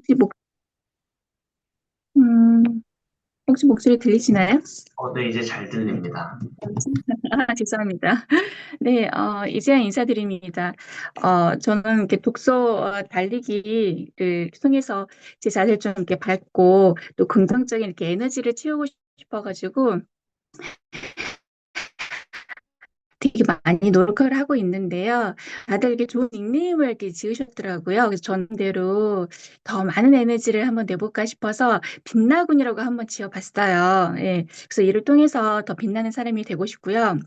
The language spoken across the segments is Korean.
혹시 음, 혹시 목소리 들리시나요? 네, 이제 잘 들립니다. 죄송합니다. 네, 이제 인사드립니다. 저는 이렇게 독서 달리기를 통해서 제 자세를 좀 이렇게 밝고 또 긍정적인 이렇게 에너지를 채우고 싶어가지고 되게 많이 노력을 하고 있는데요. 다들 이렇게 좋은 닉네임을 이렇게 지으셨더라고요. 그래서 전대로 더 많은 에너지를 한번 내볼까 싶어서 빛나군이라고 한번 지어봤어요. 예. 그래서 이를 통해서 더 빛나는 사람이 되고 싶고요.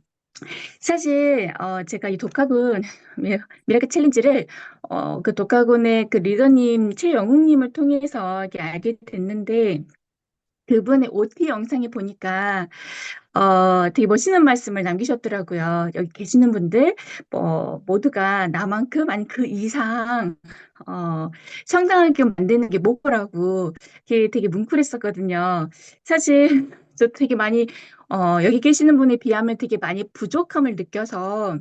사실 제가 이 독학은 미라클 챌린지를 그 독학원의 그 리더님 최영욱님을 통해서 이렇게 알게 됐는데 그분의 OT 영상에 보니까 되게 멋있는 말씀을 남기셨더라고요. 여기 계시는 분들 모두가 나만큼 아니 그 이상 어, 성장하게 만드는 게 목표라고 되게 뭉클했었거든요. 사실 저 되게 많이 여기 계시는 분에 비하면 되게 많이 부족함을 느껴서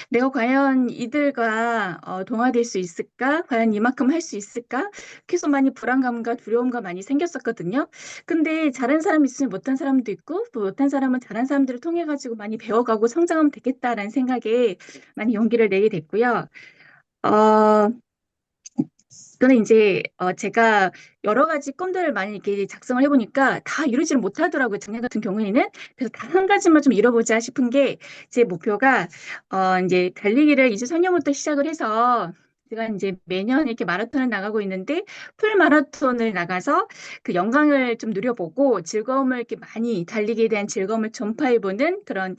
내가 과연 이들과 동화될 수 있을까? 과연 이만큼 할 수 있을까? 계속 많이 불안감과 두려움과 많이 생겼었거든요. 근데 잘하는 사람이 있으면 못한 사람도 있고 또 못한 사람은 잘한 사람들을 통해 가지고 많이 배워가고 성장하면 되겠다라는 생각에 많이 용기를 내게 됐고요. 어, 저는 이제 제가 여러 가지 건들을 많이 이렇게 작성을 해보니까 다 이루지를 못하더라고요. 작년 같은 경우에는. 그래서 단 한 가지만 좀 이뤄보자 싶은 게 제 목표가 이제 달리기를 2003년부터 시작을 해서 제가 이제 매년 이렇게 마라톤을 나가고 있는데 풀 마라톤을 나가서 그 영광을 좀 누려보고 즐거움을 이렇게 많이 달리기에 대한 즐거움을 전파해보는 그런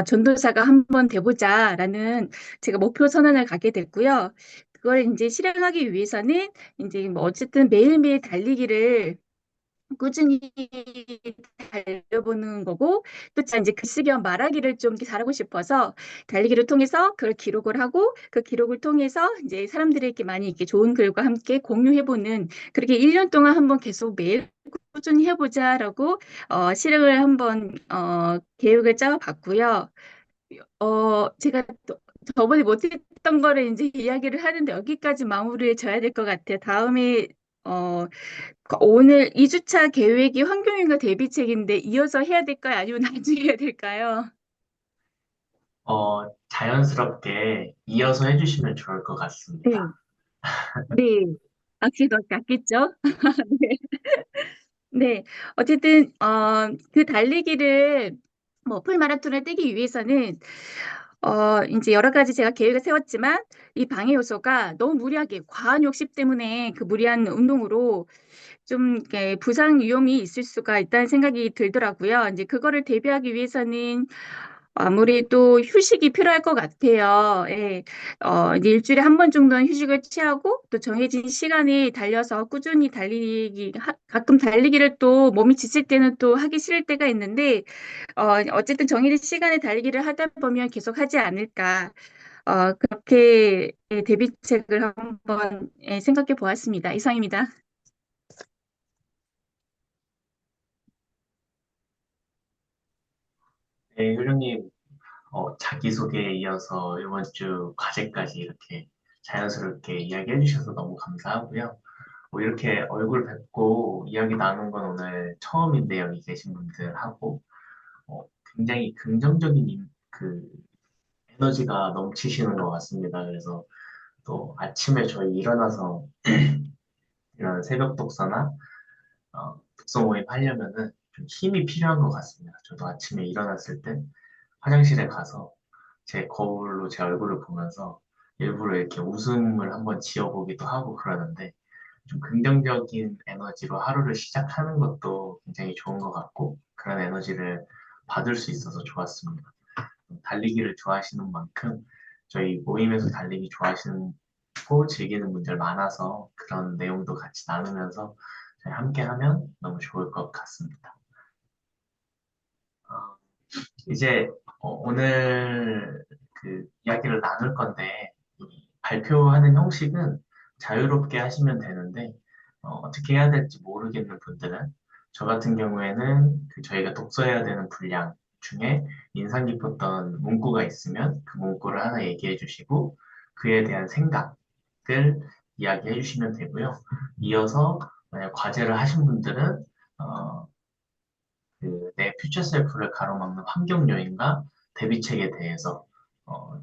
전도사가 한번 돼보자라는 제가 목표 선언을 갖게 됐고요. 그걸 이제 실행하기 위해서는 이제 뭐 어쨌든 매일매일 달리기를 꾸준히 달려보는 거고 또 제가 이제 글쓰기와 말하기를 좀 이렇게 잘하고 싶어서 달리기를 통해서 그걸 기록을 하고 그 기록을 통해서 이제 사람들에게 많이 이렇게 좋은 글과 함께 공유해보는 그렇게 1년 동안 한번 계속 매일 꾸준히 해보자라고 실행을 한번 계획을 짜봤고요. 제가 저번에 못했던 거를 이제 이야기를 하는데 여기까지 마무리를 져야 될 것 같아요. 다음에 어, 오늘 2주차 계획이 환경인과 대비책인데 이어서 해야 될까요? 아니면 나중에 해야 될까요? 자연스럽게 이어서 해주시면 좋을 것 네, 같습니다. 네. 그게 낫겠죠? 네. 네. 어쨌든, 그 달리기를, 뭐, 풀 마라톤을 뛰기 위해서는, 이제 여러 가지 제가 계획을 세웠지만, 이 방해 요소가 너무 무리하게, 과한 욕심 때문에 그 무리한 운동으로 좀 이렇게 부상 위험이 있을 수가 있다는 생각이 들더라고요. 이제 그거를 대비하기 위해서는 아무래도 휴식이 필요할 것 같아요. 예. 이제 일주일에 한 번 정도는 휴식을 취하고 또 정해진 시간에 달려서 꾸준히 가끔 달리기를 또 몸이 지칠 때는 또 하기 싫을 때가 있는데, 어쨌든 정해진 시간에 달리기를 하다 보면 계속 하지 않을까. 그렇게 예, 대비책을 한번 생각해 보았습니다. 이상입니다. 네, 효령님, 자기소개에 이어서 이번 주 과제까지 이렇게 자연스럽게 이야기해 주셔서 너무 감사하고요. 이렇게 얼굴 뵙고 이야기 나눈 건 오늘 처음인데 여기 계신 분들하고 굉장히 긍정적인 그 에너지가 넘치시는 것 같습니다. 그래서 또 아침에 저희 일어나서 이런 새벽 독서나 독서 모임 하려면은 좀 힘이 필요한 것 같습니다. 저도 아침에 일어났을 때 화장실에 가서 제 거울로 제 얼굴을 보면서 일부러 이렇게 웃음을 한번 지어보기도 하고 그러는데 좀 긍정적인 에너지로 하루를 시작하는 것도 굉장히 좋은 것 같고 그런 에너지를 받을 수 있어서 좋았습니다. 달리기를 좋아하시는 만큼 저희 모임에서 달리기 좋아하시는 즐기는 분들 많아서 그런 내용도 같이 나누면서 저희 함께 하면 너무 좋을 것 같습니다. 어, 이제 오늘 그 이야기를 나눌 건데 이 발표하는 형식은 자유롭게 하시면 되는데 떻게 해야 될지 모르겠는 분들은 저 같은 경우에는 그 저희가 독서해야 되는 분량 중에 인상 깊었던 문구가 있으면 그 문구를 하나 얘기해 주시고 그에 대한 생각을 이야기해 주시면 되고요. 이어서 만약 과제를 하신 분들은 어, 내 퓨처 셀프를 가로막는 환경 요인과 대비책에 대해서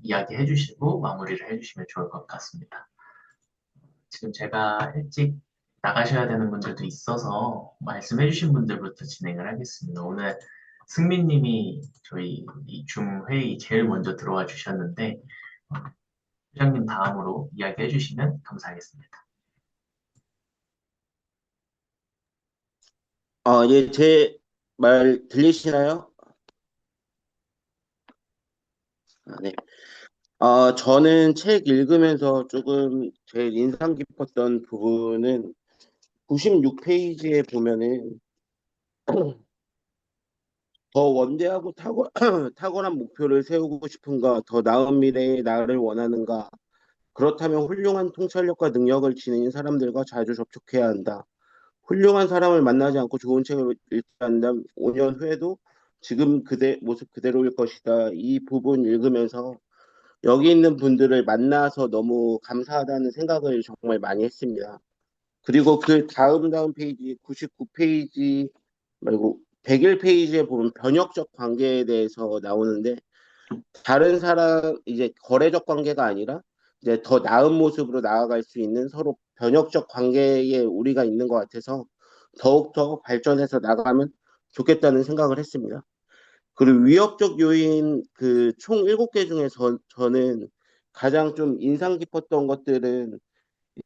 이야기해 주시고 마무리를 해 주시면 좋을 것 같습니다. 지금 제가 일찍 나가셔야 되는 분들도 있어서 말씀해 주신 분들부터 진행을 하겠습니다. 오늘 승민님이 저희 이 줌 회의 제일 먼저 들어와 주셨는데 어, 회장님 다음으로 이야기해 주시면 감사하겠습니다. 예, 제 말 들리시나요? 네. 저는 책 읽으면서 조금 제일 인상 깊었던 부분은 96페이지에 보면은 더 원대하고 탁월한 목표를 세우고 싶은가, 더 나은 미래의 나를 원하는가, 그렇다면 훌륭한 통찰력과 능력을 지닌 사람들과 자주 접촉해야 한다. 훌륭한 사람을 만나지 않고 좋은 책을 읽지 않는다면 5년 후에도 지금 그대 모습 그대로일 것이다. 이 부분 읽으면서 여기 있는 분들을 만나서 너무 감사하다는 생각을 정말 많이 했습니다. 그리고 그 다음 페이지 99페이지 말고 101페이지에 보면 변혁적 관계에 대해서 나오는데 다른 사람 이제 거래적 관계가 아니라 이제 더 나은 모습으로 나아갈 수 있는 서로 변혁적 관계에 우리가 있는 것 같아서 더욱더 발전해서 나가면 좋겠다는 생각을 했습니다. 그리고 위협적 요인 그 총 7개 중에 저는 가장 좀 인상 깊었던 것들은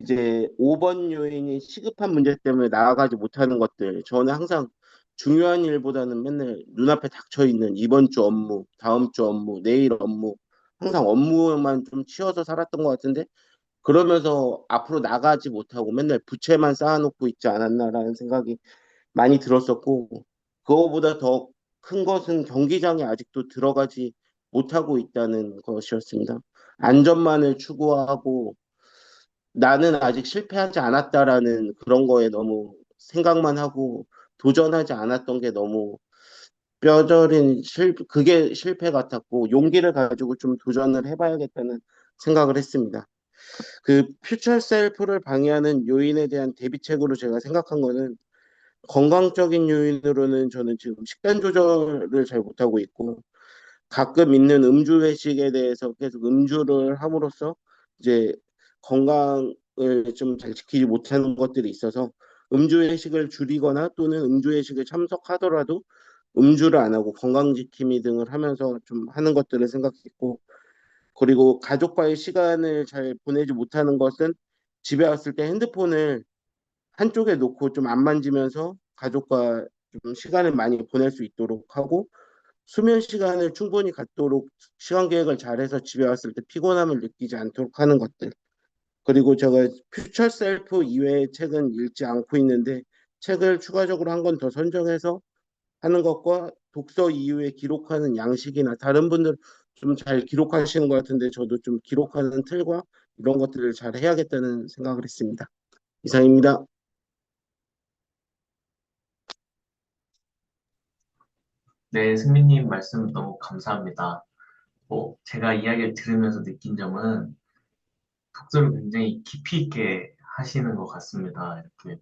이제 5번 요인이 시급한 문제 때문에 나아가지 못하는 것들. 저는 항상 중요한 일보다는 맨날 눈앞에 닥쳐 있는 이번 주 업무, 다음 주 업무, 내일 업무, 항상 업무만 좀 치여서 살았던 것 같은데 그러면서 앞으로 나가지 못하고 맨날 부채만 쌓아놓고 있지 않았나라는 생각이 많이 들었었고 그거보다 더 큰 것은 경기장에 아직도 들어가지 못하고 있다는 것이었습니다. 안전만을 추구하고 나는 아직 실패하지 않았다라는 그런 거에 너무 생각만 하고 도전하지 않았던 게 너무 뼈저린 그게 실패 같았고 용기를 가지고 좀 도전을 해봐야겠다는 생각을 했습니다. 그 퓨처 셀프를 방해하는 요인에 대한 대비책으로 제가 생각한 거는 건강적인 요인으로는 저는 지금 식단 조절을 잘 못하고 있고 가끔 있는 음주 회식에 대해서 계속 음주를 함으로써 이제 건강을 좀 잘 지키지 못하는 것들이 있어서 음주 회식을 줄이거나 또는 음주 회식에 참석하더라도 음주를 안 하고 건강 지킴이 등을 하면서 좀 하는 것들을 생각했고 그리고 가족과의 시간을 잘 보내지 못하는 것은 집에 왔을 때 핸드폰을 한쪽에 놓고 좀 안 만지면서 가족과 좀 시간을 많이 보낼 수 있도록 하고 수면 시간을 충분히 갖도록 시간 계획을 잘해서 집에 왔을 때 피곤함을 느끼지 않도록 하는 것들. 그리고 제가 퓨처 셀프 이외의 책은 읽지 않고 있는데 책을 추가적으로 한 권 더 선정해서 하는 것과 독서 이후에 기록하는 양식이나 다른 분들 좀 잘 기록하시는 것 같은데 저도 좀 기록하는 틀과 이런 것들을 잘 해야겠다는 생각을 했습니다. 이상입니다. 네, 승민님 말씀 너무 감사합니다. 제가 이야기를 들으면서 느낀 점은 독서를 굉장히 깊이 있게 하시는 것 같습니다. 이렇게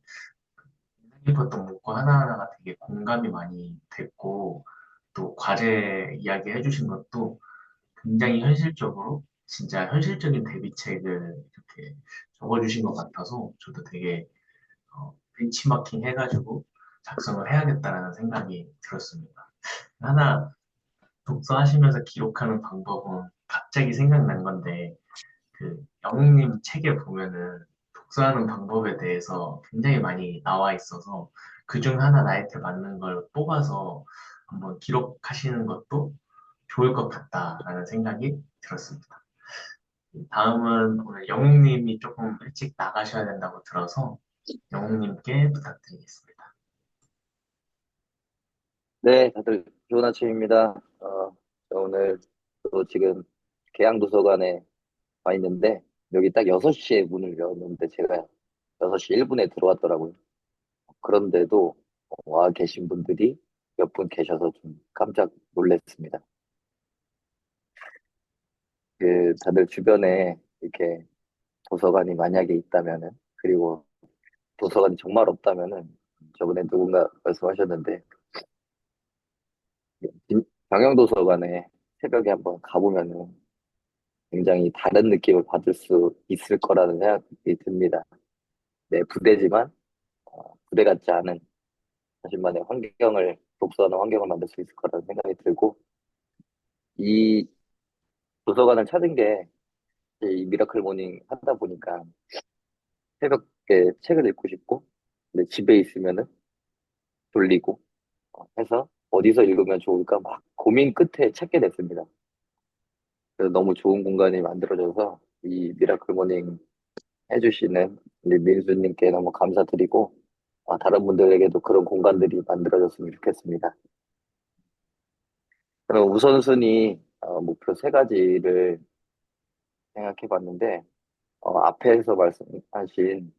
인상 깊었던 문구 하나하나가 되게 공감이 많이 됐고, 또 과제 이야기 해주신 것도 굉장히 현실적으로, 진짜 현실적인 대비책을 이렇게 적어주신 것 같아서 저도 되게 벤치마킹 해가지고 작성을 해야겠다라는 생각이 들었습니다. 하나 독서하시면서 기록하는 방법은 갑자기 생각난 건데, 영웅님 책에 보면은 독서하는 방법에 대해서 굉장히 많이 나와 있어서 그중 하나 나한테 맞는 걸 뽑아서 한번 기록하시는 것도 좋을 것 같다라는 생각이 들었습니다. 다음은 오늘 영웅님이 조금 일찍 나가셔야 된다고 들어서 영웅님께 부탁드리겠습니다. 네, 다들 좋은 아침입니다. 저 오늘 또 지금 계양도서관에 와 있는데, 여기 딱 6시에 문을 열었는데, 제가 6시 1분에 들어왔더라고요. 그런데도 와 계신 분들이 몇 분 계셔서 좀 깜짝 놀랐습니다. 다들 주변에 이렇게 도서관이 만약에 있다면은, 그리고 도서관이 정말 없다면은, 저번에 누군가 말씀하셨는데, 경영도서관에 새벽에 한번 가보면은 굉장히 다른 느낌을 받을 수 있을 거라는 생각이 듭니다. 네, 부대지만, 부대 같지 않은 자신만의 환경을, 독서하는 환경을 만들 수 있을 거라는 생각이 들고, 이 도서관을 찾은 게, 이제 이 미라클 모닝 하다 보니까 새벽에 책을 읽고 싶고, 근데 집에 있으면은 졸리고, 해서 어디서 읽으면 좋을까 막 고민 끝에 찾게 됐습니다. 그래서 너무 좋은 공간이 만들어져서 이 미라클 모닝 해주시는 우리 민수님께 너무 감사드리고, 다른 분들에게도 그런 공간들이 만들어졌으면 좋겠습니다. 그럼 우선순위 목표 세 가지를 생각해 봤는데, 앞에서 말씀하신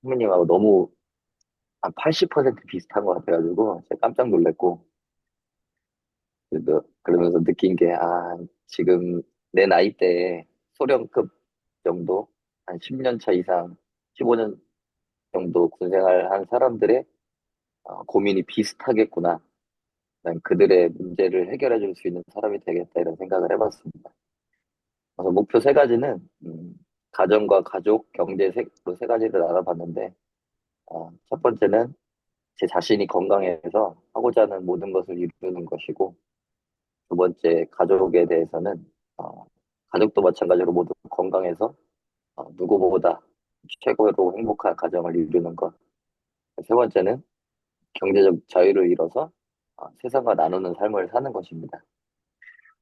선배님하고 너무 한 80% 비슷한 것 같아가지고 제가 깜짝 놀랐고, 그러면서 느낀 게, 지금 내 나이대에 소령급 정도, 한 10년 차 이상, 15년 정도 군 생활한 사람들의 고민이 비슷하겠구나. 난 그들의 문제를 해결해 줄 수 있는 사람이 되겠다, 이런 생각을 해봤습니다. 그래서 목표 세 가지는, 가정과 가족, 경제 세 가지를 알아봤는데, 첫 번째는 제 자신이 건강해서 하고자 하는 모든 것을 이루는 것이고, 두 번째 가족에 대해서는, 어, 가족도 마찬가지로 모두 건강해서 누구보다 최고로 행복한 가정을 이루는 것. 세 번째는 경제적 자유를 이뤄서 세상과 나누는 삶을 사는 것입니다.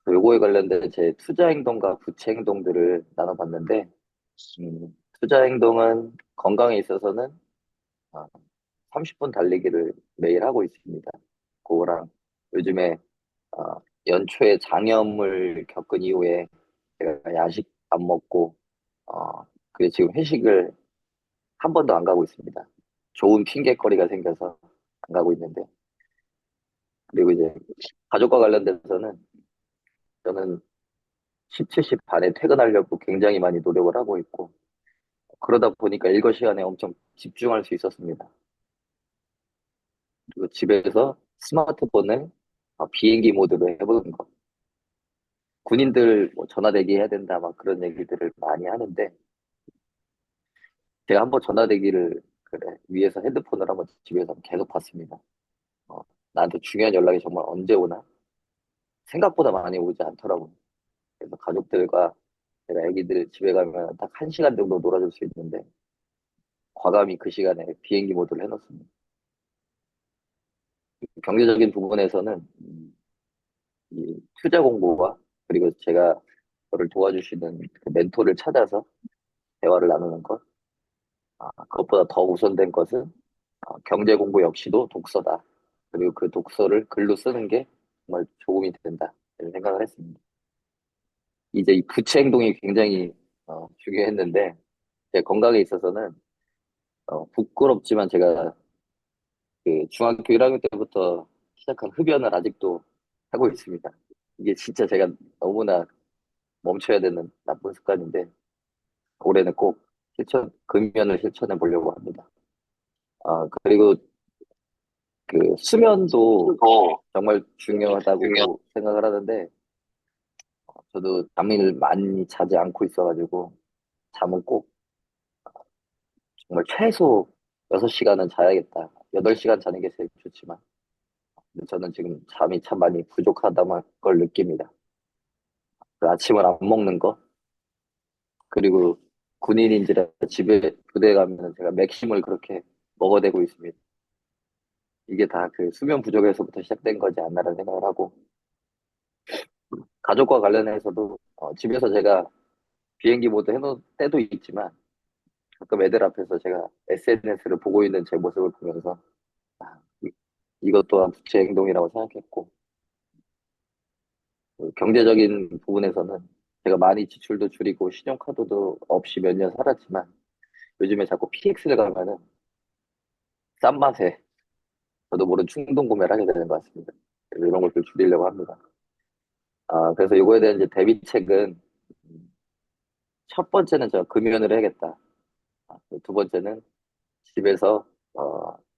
요거에 관련된 제 투자 행동과 부채 행동들을 나눠봤는데, 투자 행동은 건강에 있어서는 어, 30분 달리기를 매일 하고 있습니다. 그거랑 요즘에 연초에 장염을 겪은 이후에 제가 야식 안 먹고 그 지금 회식을 한 번도 안 가고 있습니다. 좋은 핑계거리가 생겨서 안 가고 있는데, 그리고 이제 가족과 관련돼서는 저는 17시 반에 퇴근하려고 굉장히 많이 노력을 하고 있고, 그러다 보니까 일과 시간에 엄청 집중할 수 있었습니다. 그리고 집에서 스마트폰을 비행기 모드로 해보는 것. 군인들 뭐 전화대기 해야 된다 막 그런 얘기들을 많이 하는데, 제가 한번 전화대기를 그래 위에서 핸드폰을 한번 집에서 계속 봤습니다. 어, 나한테 중요한 연락이 정말 언제 오나 생각보다 많이 오지 않더라고요. 그래서 가족들과 제가 애기들 집에 가면 딱 1시간 정도 놀아줄 수 있는데, 과감히 그 시간에 비행기 모드를 해놓습니다. 경제적인 부분에서는 이 투자 공부와, 그리고 제가 저를 도와주시는 그 멘토를 찾아서 대화를 나누는 것, 그것보다 더 우선된 것은 경제 공부 역시도 독서다. 그리고 그 독서를 글로 쓰는 게 정말 도움이 된다, 이런 생각을 했습니다. 이제 이 부채 행동이 굉장히 중요했는데, 제 건강에 있어서는 부끄럽지만 제가 그 중학교 1학년 때부터 시작한 흡연을 아직도 하고 있습니다. 이게 진짜 제가 너무나 멈춰야 되는 나쁜 습관인데, 올해는 꼭 금연을 실천해 보려고 합니다. 그리고 그 수면도 정말 중요하다고 생각을 하는데, 저도 잠을 많이 자지 않고 있어가지고, 잠은 꼭 정말 최소 6시간은 자야겠다. 8시간 자는 게 제일 좋지만, 근데 저는 지금 잠이 참 많이 부족하다는 걸 느낍니다. 그 아침을 안 먹는 거, 그리고 군인인지라 집에 부대 가면 제가 맥심을 그렇게 먹어대고 있습니다. 이게 다 그 수면 부족에서부터 시작된 거지 않나라는 생각을 하고, 가족과 관련해서도 집에서 제가 비행기 모드 해놓을 때도 있지만, 가끔 애들 앞에서 제가 SNS를 보고 있는 제 모습을 보면서 이것 또한 부채 행동이라고 생각했고, 그 경제적인 부분에서는 제가 많이 지출도 줄이고 신용카드도 없이 몇 년 살았지만, 요즘에 자꾸 PX를 가면은 싼 맛에 저도 모르는 충동 구매를 하게 되는 것 같습니다. 그래서 이런 것들 줄이려고 합니다. 그래서 이거에 대한 이제 대비책은, 첫 번째는 저 금연을 해야겠다. 두 번째는 집에서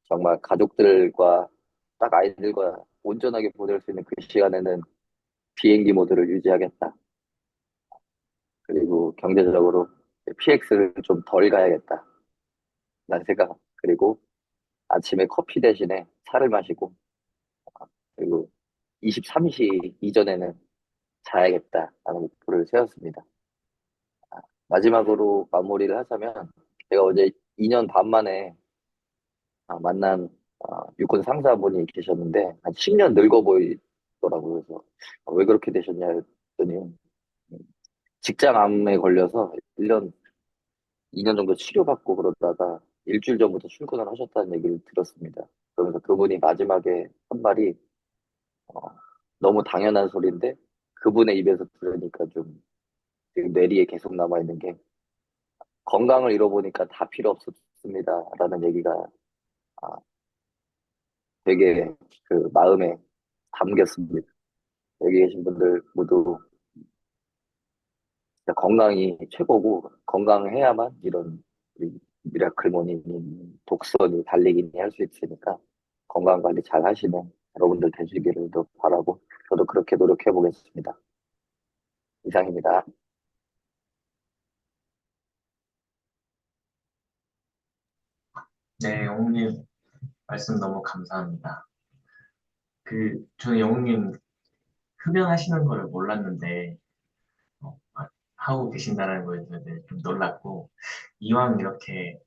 정말 가족들과 딱 아이들과 온전하게 보낼 수 있는 그 시간에는 비행기 모드를 유지하겠다. 그리고 경제적으로 PX를 좀 덜 가야겠다. 라는 생각. 그리고 아침에 커피 대신에 차를 마시고, 그리고 23시 이전에는 자야겠다라는 목표를 세웠습니다. 마지막으로 마무리를 하자면, 제가 어제 2년 반 만에 만난 육군 상사분이 계셨는데, 한 10년 늙어 보이더라고요. 그래서 왜 그렇게 되셨냐 했더니, 직장암에 걸려서 2년 정도 치료받고 그러다가 일주일 전부터 출근을 하셨다는 얘기를 들었습니다. 그러면서 그분이 마지막에 한 말이 어, 너무 당연한 소리인데 그분의 입에서 들으니까 좀 지금 뇌리에 계속 남아있는 게 건강을 잃어보니까 다 필요 없었습니다. 라는 얘기가 아, 되게 그 마음에 담겼습니다. 여기 계신 분들 모두 진짜 건강이 최고고 건강해야만 이런 우리 미라클 모닝 독선이 달리기니 할 수 있으니까 건강 관리 잘 하시는 여러분들 되시기를 또 바라고 저도 그렇게 노력해 보겠습니다. 이상입니다. 네, 영웅님 말씀 너무 감사합니다. 저는 영웅님 흡연하시는 거를 몰랐는데, 하고 계신다는 거에 대해서 좀 놀랐고, 이왕 이렇게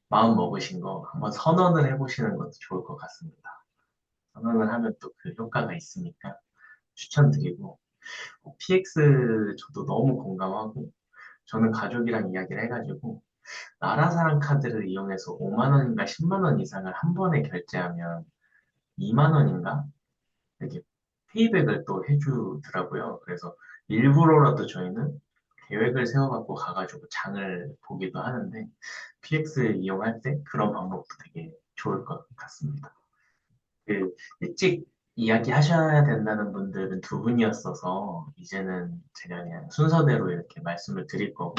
마음 먹으신 거 한번 선언을 해보시는 것도 좋을 것 같습니다. 선언을 하면 또 그 효과가 있으니까 추천드리고, PX 저도 너무 공감하고, 저는 가족이랑 이야기를 해가지고, 나라사랑 카드를 이용해서 5만 원인가 10만 원 이상을 한 번에 결제하면 2만 원인가? 이렇게 페이백을 또 해주더라고요. 그래서 일부러라도 저희는 계획을 세워갖고 가가지고 장을 보기도 하는데, PX 이용할 때 그런 방법도 되게 좋을 것 같습니다. 일찍 이야기하셔야 된다는 분들은 두 분이었어서, 이제는 제가 그냥 순서대로 이렇게 말씀을 드릴 거고,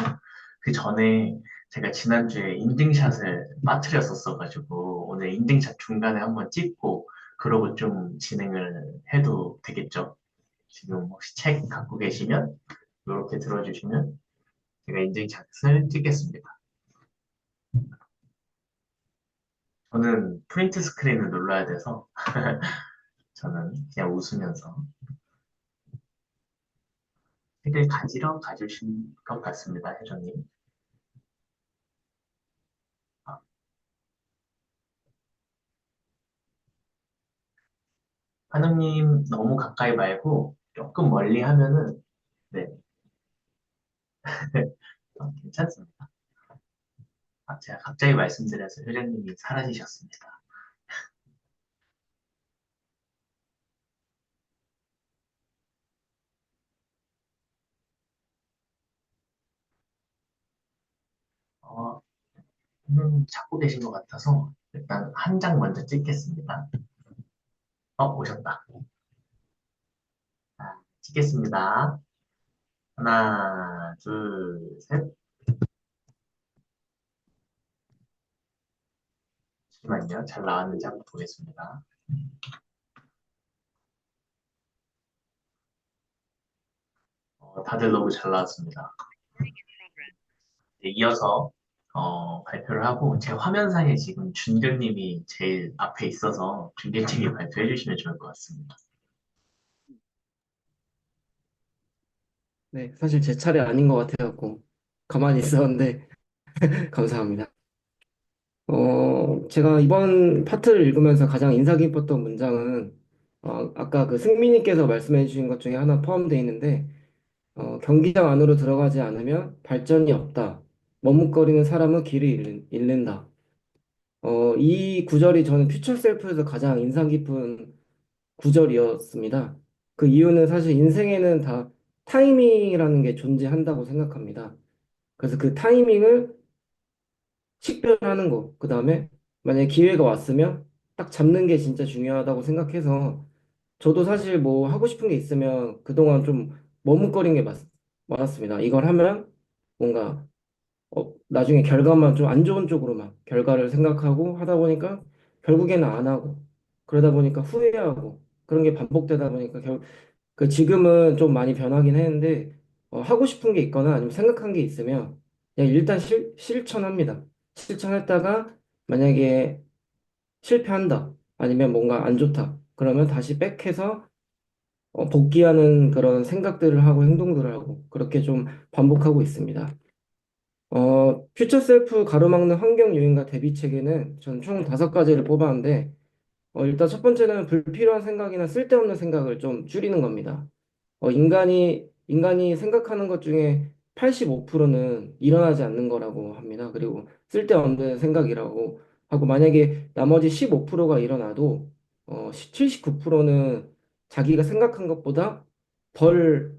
그 전에 제가 지난주에 인증샷을 빠뜨렸었어가지고, 오늘 인증샷 중간에 한번 찍고, 그러고 좀 진행을 해도 되겠죠? 지금 혹시 책 갖고 계시면, 이렇게 들어주시면, 제가 인증샷을 찍겠습니다. 저는 프린트 스크린을 눌러야 돼서, 저는 그냥 웃으면서 책을 가지러 가주신 것 같습니다, 혜정님. 아, 하느님 너무 가까이 말고 조금 멀리 하면은, 네, 괜찮습니다. 제가 갑자기 말씀드려서 혜정님이 사라지셨습니다. 어, 찾고 계신 것 같아서 일단 한 장 먼저 찍겠습니다. 오셨다. 찍겠습니다. 하나, 둘, 셋. 잠시만요. 잘 나왔는지 한번 보겠습니다. 다들 너무 잘 나왔습니다. 네, 이어서 발표를 하고 제 화면상에 지금 준결님이 제일 앞에 있어서 준결님이 발표해 주시면 좋을 것 같습니다. 네, 사실 제 차례 아닌 것 같아갖고 가만히 있었는데 감사합니다. 제가 이번 파트를 읽으면서 가장 인상 깊었던 문장은 아까 그 승민님께서 말씀해 주신 것 중에 하나 포함되어 있는데 경기장 안으로 들어가지 않으면 발전이 없다. 머뭇거리는 사람은 길을 잃는다. 이 구절이 저는 퓨처 셀프에서 가장 인상 깊은 구절이었습니다. 그 이유는 사실 인생에는 다 타이밍이라는 게 존재한다고 생각합니다. 그래서 그 타이밍을 식별하는 거, 그 다음에 만약에 기회가 왔으면 딱 잡는 게 진짜 중요하다고 생각해서 저도 사실 뭐 하고 싶은 게 있으면 그동안 좀 머뭇거린 게 많았습니다. 이걸 하면 뭔가 나중에 결과만 좀 안 좋은 쪽으로만 결과를 생각하고 하다 보니까 결국에는 안 하고 그러다 보니까 후회하고 그런 게 반복되다 보니까 그 지금은 좀 많이 변하긴 했는데 하고 싶은 게 있거나 아니면 생각한 게 있으면 그냥 일단 실천합니다. 실천했다가 만약에 실패한다 아니면 뭔가 안 좋다 그러면 다시 백해서 복귀하는 그런 생각들을 하고 행동들을 하고 그렇게 좀 반복하고 있습니다. 퓨처 셀프 가로막는 환경 요인과 대비 체계는 전 총 5가지를 뽑았는데 일단 첫 번째는 불필요한 생각이나 쓸데없는 생각을 좀 줄이는 겁니다. 인간이 생각하는 것 중에 85%는 일어나지 않는 거라고 합니다. 그리고 쓸데없는 생각이라고 하고 만약에 나머지 15%가 일어나도 79%는 자기가 생각한 것보다 덜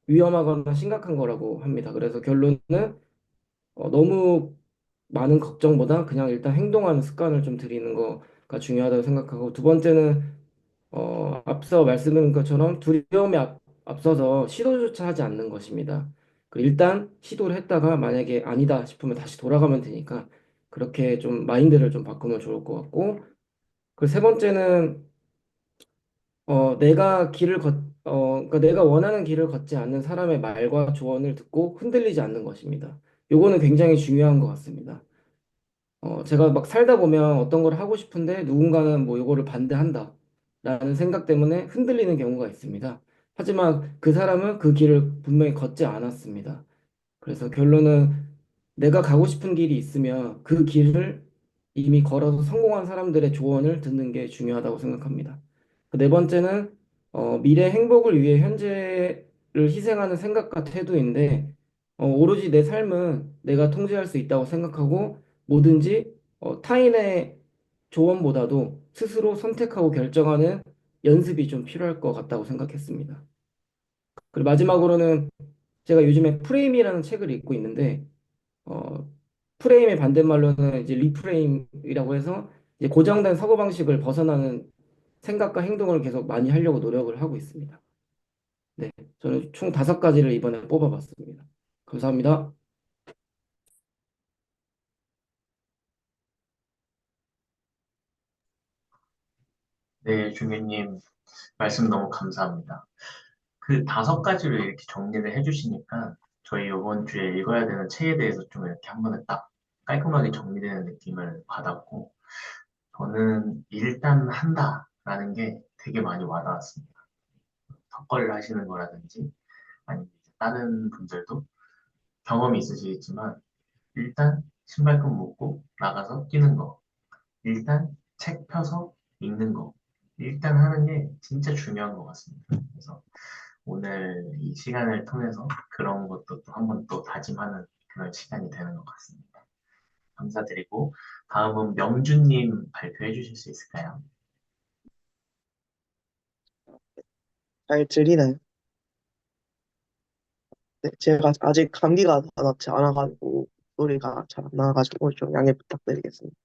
위험하거나 심각한 거라고 합니다. 그래서 결론은 너무 많은 걱정보다 그냥 일단 행동하는 습관을 좀 들이는 거가 중요하다고 생각하고 두 번째는 앞서 말씀드린 것처럼 두려움에 앞서서 시도조차 하지 않는 것입니다. 일단 시도를 했다가 만약에 아니다 싶으면 다시 돌아가면 되니까 그렇게 좀 마인드를 좀 바꾸면 좋을 것 같고 그 세 번째는 그러니까 내가 원하는 길을 걷지 않는 사람의 말과 조언을 듣고 흔들리지 않는 것입니다. 요거는 굉장히 중요한 것 같습니다. 제가 막 살다 보면 어떤 걸 하고 싶은데 누군가는 뭐 이거를 반대한다. 라는 생각 때문에 흔들리는 경우가 있습니다. 하지만 그 사람은 그 길을 분명히 걷지 않았습니다. 그래서 결론은 내가 가고 싶은 길이 있으면 그 길을 이미 걸어서 성공한 사람들의 조언을 듣는 게 중요하다고 생각합니다. 그네 번째는 미래 행복을 위해 현재를 희생하는 생각과 태도인데 오로지 내 삶은 내가 통제할 수 있다고 생각하고 뭐든지 타인의 조언보다도 스스로 선택하고 결정하는 연습이 좀 필요할 것 같다고 생각했습니다. 그리고 마지막으로는 제가 요즘에 프레임이라는 책을 읽고 있는데 어, 프레임의 반대말로는 이제 리프레임이라고 해서 이제 고정된 사고방식을 벗어나는 생각과 행동을 계속 많이 하려고 노력을 하고 있습니다. 네, 저는 총 5가지를 이번에 뽑아봤습니다. 감사합니다. 네, 중현님 말씀 너무 감사합니다. 그 5가지로 이렇게 정리를 해주시니까 저희 이번 주에 읽어야 되는 책에 대해서 좀 이렇게 한 번에 딱 깔끔하게 정리되는 느낌을 받았고 저는 일단 한다라는 게 되게 많이 와닿았습니다. 턱걸이를 하시는 거라든지 아니면 이제 다른 분들도 경험이 있으시겠지만 일단 신발끈 묶고 나가서 뛰는 거 일단 책 펴서 읽는 거 일단 하는 게 진짜 중요한 것 같습니다. 그래서 오늘 이 시간을 통해서 그런 것도 또 한 번 또 다짐하는 그런 시간이 되는 것 같습니다. 감사드리고 다음은 명준님 발표해 주실 수 있을까요? 잘 들리나요? 네, 제가 아직 감기가 다 낫지 않아가지고 소리가 잘 안 나가지고 좀 양해 부탁드리겠습니다.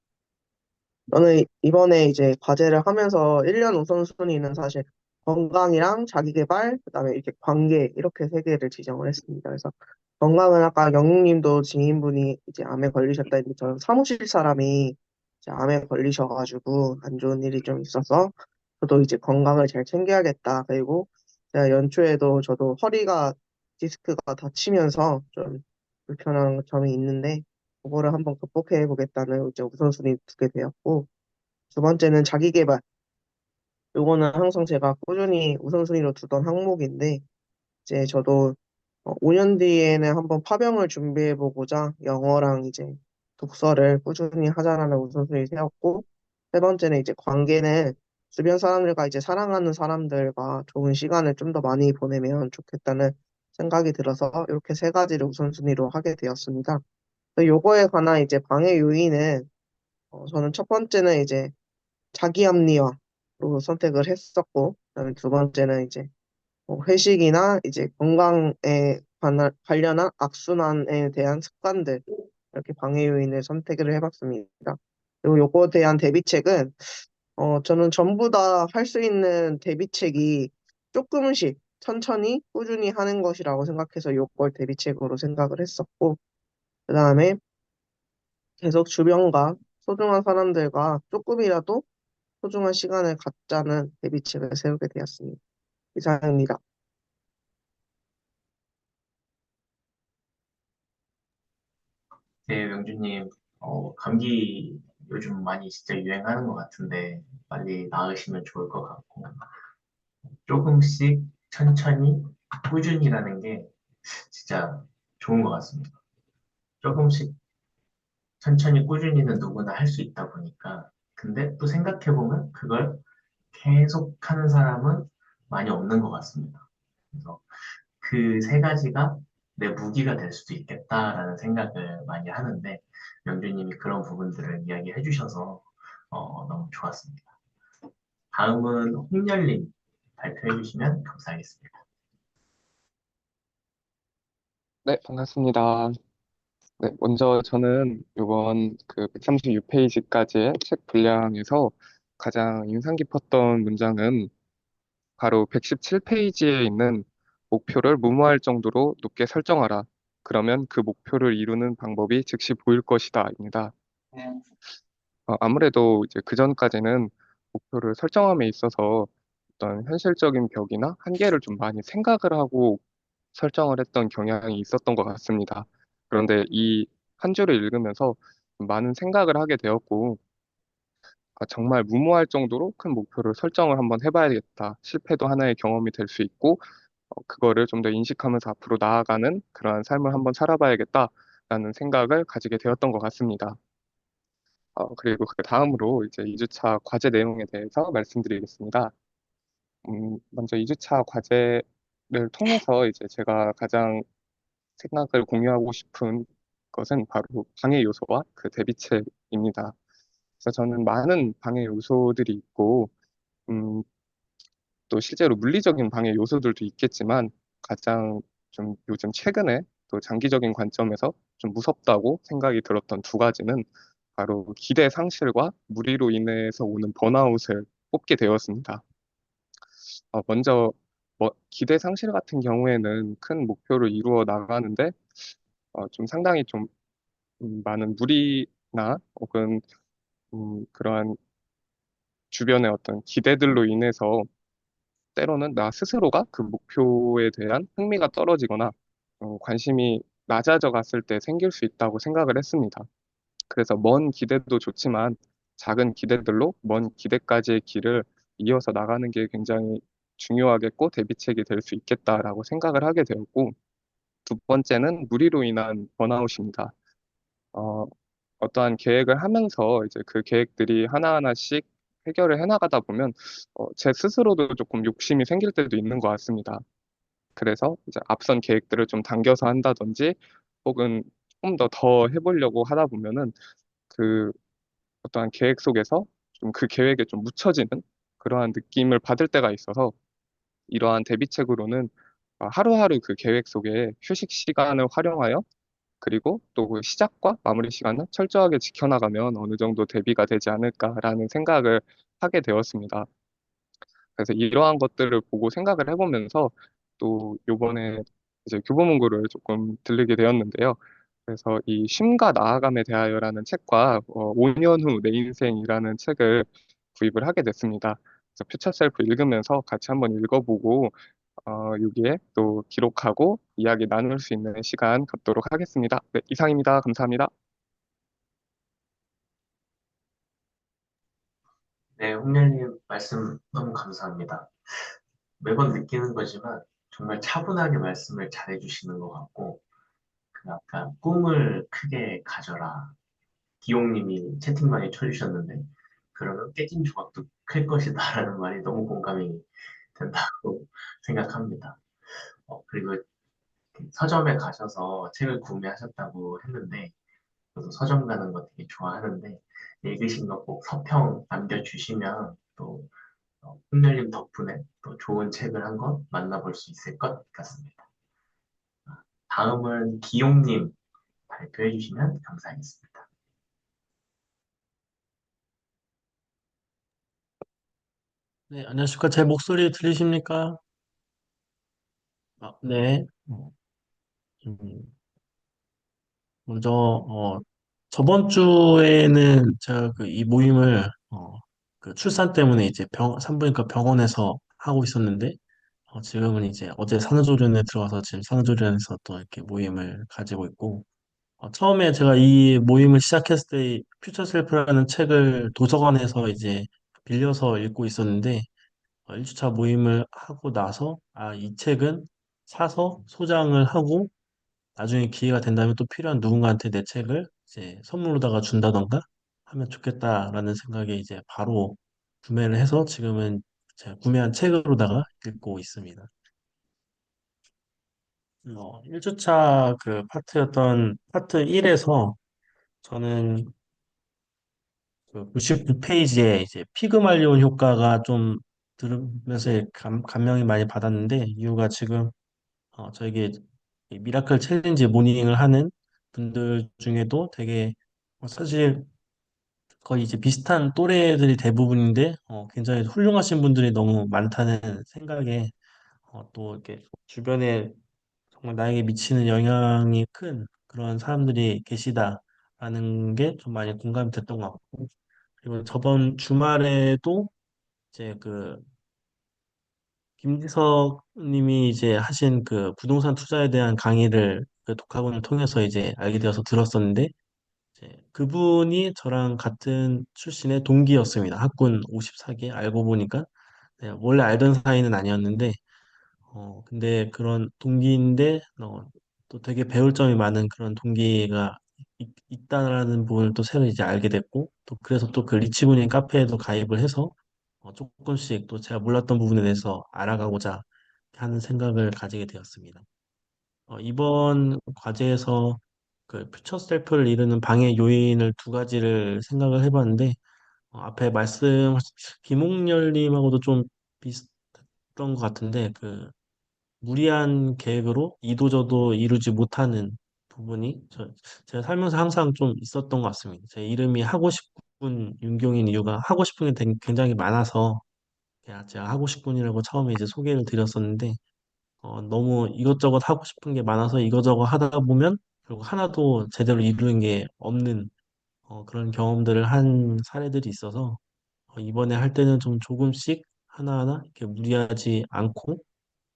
저는 이번에 이제 과제를 하면서 1년 우선순위는 사실 건강이랑 자기계발, 그다음에 이렇게 관계 이렇게 3개를 지정을 했습니다. 그래서 건강은 아까 영웅님도 지인분이 이제 암에 걸리셨다 했는데 저는 사무실 사람이 이제 암에 걸리셔가지고 안 좋은 일이 좀 있어서 저도 이제 건강을 잘 챙겨야겠다. 그리고 제가 연초에도 저도 허리가 디스크가 다치면서 좀 불편한 점이 있는데 그거를 한번 극복해 보겠다는 이제 우선순위 두게 되었고 두 번째는 자기계발. 요거는 항상 제가 꾸준히 우선순위로 두던 항목인데 이제 저도 5년 뒤에는 한번 파병을 준비해 보고자 영어랑 이제 독서를 꾸준히 하자라는 우선순위 세웠고 세 번째는 이제 관계는 주변 사람들과 이제 사랑하는 사람들과 좋은 시간을 좀 더 많이 보내면 좋겠다는 생각이 들어서 이렇게 3가지를 우선순위로 하게 되었습니다. 요거에 관한 이제 방해 요인은 저는 첫 번째는 이제 자기 합리화로 선택을 했었고, 그다음에 두 번째는 이제 뭐 회식이나 이제 건강에 관련한 악순환에 대한 습관들 이렇게 방해 요인을 선택을 해봤습니다. 그리고 요거에 대한 대비책은 저는 전부 다 할 수 있는 대비책이 조금씩 천천히 꾸준히 하는 것이라고 생각해서 요걸 대비책으로 생각을 했었고, 그 다음에 계속 주변과 소중한 사람들과 조금이라도 소중한 시간을 갖자는 대비책을 세우게 되었습니다. 이상입니다. 네, 명주님, 감기 요즘 많이 진짜 유행하는 것 같은데, 빨리 나으시면 좋을 것 같고, 조금씩 천천히 꾸준히라는 게 진짜 좋은 것 같습니다. 조금씩 천천히 꾸준히는 누구나 할 수 있다 보니까, 근데 또 생각해보면 그걸 계속 하는 사람은 많이 없는 것 같습니다. 그래서 그 세 가지가 내 무기가 될 수도 있겠다라는 생각을 많이 하는데, 명주님이 그런 부분들을 이야기해 주셔서 너무 좋았습니다. 다음은 홍열님 발표해 주시면 감사하겠습니다. 네, 반갑습니다. 네, 먼저 저는 이번 그 136페이지까지의 책 분량에서 가장 인상 깊었던 문장은 바로 117페이지에 있는 목표를 무모할 정도로 높게 설정하라. 그러면 그 목표를 이루는 방법이 즉시 보일 것이다입니다. 아무래도 이제 그전까지는 목표를 설정함에 있어서 어떤 현실적인 벽이나 한계를 좀 많이 생각을 하고 설정을 했던 경향이 있었던 것 같습니다. 그런데 이 한 줄을 읽으면서 많은 생각을 하게 되었고, 정말 무모할 정도로 큰 목표를 설정을 한번 해봐야겠다. 실패도 하나의 경험이 될 수 있고, 그거를 좀 더 인식하면서 앞으로 나아가는 그러한 삶을 한번 살아봐야겠다라는 생각을 가지게 되었던 것 같습니다. 그리고 그 다음으로 이제 2주차 과제 내용에 대해서 말씀드리겠습니다. 먼저 2주차 과제를 통해서 이제 제가 가장 생각을 공유하고 싶은 것은 바로 방해 요소와 그 대비책입니다. 그래서 저는 많은 방해 요소들이 있고, 음, 또 실제로 물리적인 방해 요소들도 있겠지만, 가장 좀 요즘 최근에 또 장기적인 관점에서 좀 무섭다고 생각이 들었던 두 가지는 바로 기대 상실과 무리로 인해서 오는 번아웃을 꼽게 되었습니다. 먼저 기대 상실 같은 경우에는 큰 목표를 이루어 나가는데 좀 상당히 좀 많은 무리나 혹은 그러한 주변의 어떤 기대들로 인해서 때로는 나 스스로가 그 목표에 대한 흥미가 떨어지거나 관심이 낮아져 갔을 때 생길 수 있다고 생각을 했습니다. 그래서 먼 기대도 좋지만 작은 기대들로 먼 기대까지의 길을 이어서 나가는 게 굉장히 중요하겠고 대비책이 될 수 있겠다라고 생각을 하게 되었고, 두 번째는 무리로 인한 번아웃입니다. 어, 어떠한 계획을 하면서 이제 그 계획들이 하나하나씩 해결을 해나가다 보면 제 스스로도 조금 욕심이 생길 때도 있는 것 같습니다. 그래서 이제 앞선 계획들을 좀 당겨서 한다든지 혹은 조금 더 해보려고 하다 보면은 그 어떠한 계획 속에서 좀 그 계획에 좀 묻혀지는 그러한 느낌을 받을 때가 있어서, 이러한 대비책으로는 하루하루 그 계획 속에 휴식 시간을 활용하여 그리고 또 그 시작과 마무리 시간을 철저하게 지켜나가면 어느 정도 대비가 되지 않을까라는 생각을 하게 되었습니다. 그래서 이러한 것들을 보고 생각을 해보면서 또 요번에 이제 교보문고를 조금 들르게 되었는데요. 그래서 이 쉼과 나아감에 대하여라는 책과 5년 후 내 인생이라는 책을 구입을 하게 됐습니다. 그래서 퓨처 셀프 읽으면서 같이 한번 읽어보고 여기에 또 기록하고 이야기 나눌 수 있는 시간 갖도록 하겠습니다. 네, 이상입니다. 감사합니다. 네, 홍열님 말씀 너무 감사합니다. 매번 느끼는 거지만 정말 차분하게 말씀을 잘해 주시는 것 같고, 그 약간 꿈을 크게 가져라. 기용님이 채팅방에 쳐주셨는데, 그러면 깨진 조각도 클 것이다라는 말이 너무 공감이 된다고 생각합니다. 그리고 서점에 가셔서 책을 구매하셨다고 했는데, 저도 서점 가는 거 되게 좋아하는데, 읽으신 거 꼭 서평 남겨주시면 또 홍열님 덕분에 또 좋은 책을 한 권 만나볼 수 있을 것 같습니다. 다음은 기용님 발표해 주시면 감사하겠습니다. 네, 안녕하십니까. 제 목소리 들리십니까? 네. 음, 먼저, 저번 주에는 제가 그 이 모임을, 그 출산 때문에 이제 산부인과 병원에서 하고 있었는데, 지금은 이제 어제 산후조리원에 들어가서 지금 산후조리원에서 또 이렇게 모임을 가지고 있고, 처음에 제가 이 모임을 시작했을 때 퓨처 셀프라는 책을 도서관에서 이제 빌려서 읽고 있었는데, 1주차 모임을 하고 나서, 이 책은 사서 소장을 하고, 나중에 기회가 된다면 또 필요한 누군가한테 내 책을 이제 선물로다가 준다던가 하면 좋겠다라는 생각에 이제 바로 구매를 해서 지금은 제가 구매한 책으로다가 읽고 있습니다. 1주차 그 파트였던 파트 1에서 저는 그 99페이지에 이제 피그말리온 효과가 좀 들으면서 감명이 많이 받았는데 이유가 지금 저에게 이 미라클 챌린지 모닝을 하는 분들 중에도 되게 사실 거의 이제 비슷한 또래들이 대부분인데 굉장히 훌륭하신 분들이 너무 많다는 생각에 또 이렇게 주변에 정말 나에게 미치는 영향이 큰 그런 사람들이 계시다라는 게 좀 많이 공감이 됐던 것 같고 그리고 저번 주말에도 이제 그 김지석 님이 이제 하신 그 부동산 투자에 대한 강의를 그 독학원을 통해서 이제 알게 되어서 들었었는데 이제 그분이 저랑 같은 출신의 동기였습니다. 학군 54기 알고 보니까 네, 원래 알던 사이는 아니었는데 근데 그런 동기인데 또 되게 배울 점이 많은 그런 동기가 있다라는 부분을 또 새로 이제 알게 됐고 또 그래서 또 그 리치군인 카페에도 가입을 해서 조금씩 또 제가 몰랐던 부분에 대해서 알아가고자 하는 생각을 가지게 되었습니다. 이번 과제에서 그 퓨처 셀프를 이루는 방해 요인을 두 가지를 생각을 해봤는데 앞에 말씀 김홍렬님하고도 좀 비슷한 것 같은데 그 무리한 계획으로 이도저도 이루지 못하는 부분이 제가 살면서 항상 좀 있었던 것 같습니다. 제 이름이 하고 싶은 윤경인 이유가 하고 싶은 게 굉장히 많아서 그냥 제가 하고 싶은이라고 처음에 이제 소개를 드렸었는데 너무 이것저것 하고 싶은 게 많아서 이것저것 하다 보면 결국 하나도 제대로 이루는 게 없는 그런 경험들을 한 사례들이 있어서 이번에 할 때는 좀 조금씩 하나하나 이렇게 무리하지 않고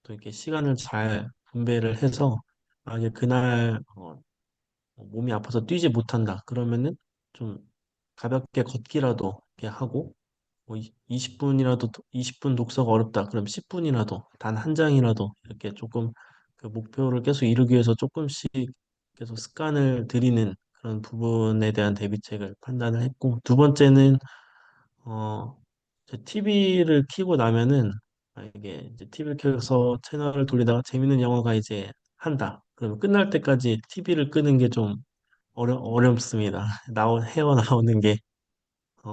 또 이렇게 시간을 잘 분배를 해서 만약에 그날 몸이 아파서 뛰지 못한다 그러면은 좀 가볍게 걷기라도 이렇게 하고 뭐 20분이라도 20분 독서가 어렵다 그럼 10분이라도 단 한 장이라도 이렇게 조금 그 목표를 계속 이루기 위해서 조금씩 계속 습관을 들이는 그런 부분에 대한 대비책을 판단을 했고 두 번째는 어 TV를 켜고 나면은 이게 이제 TV를 켜서 채널을 돌리다가 재밌는 영화가 이제 한다. 그러면 끝날 때까지 TV를 끄는 게 좀 어렵습니다. 헤어 나오는 게.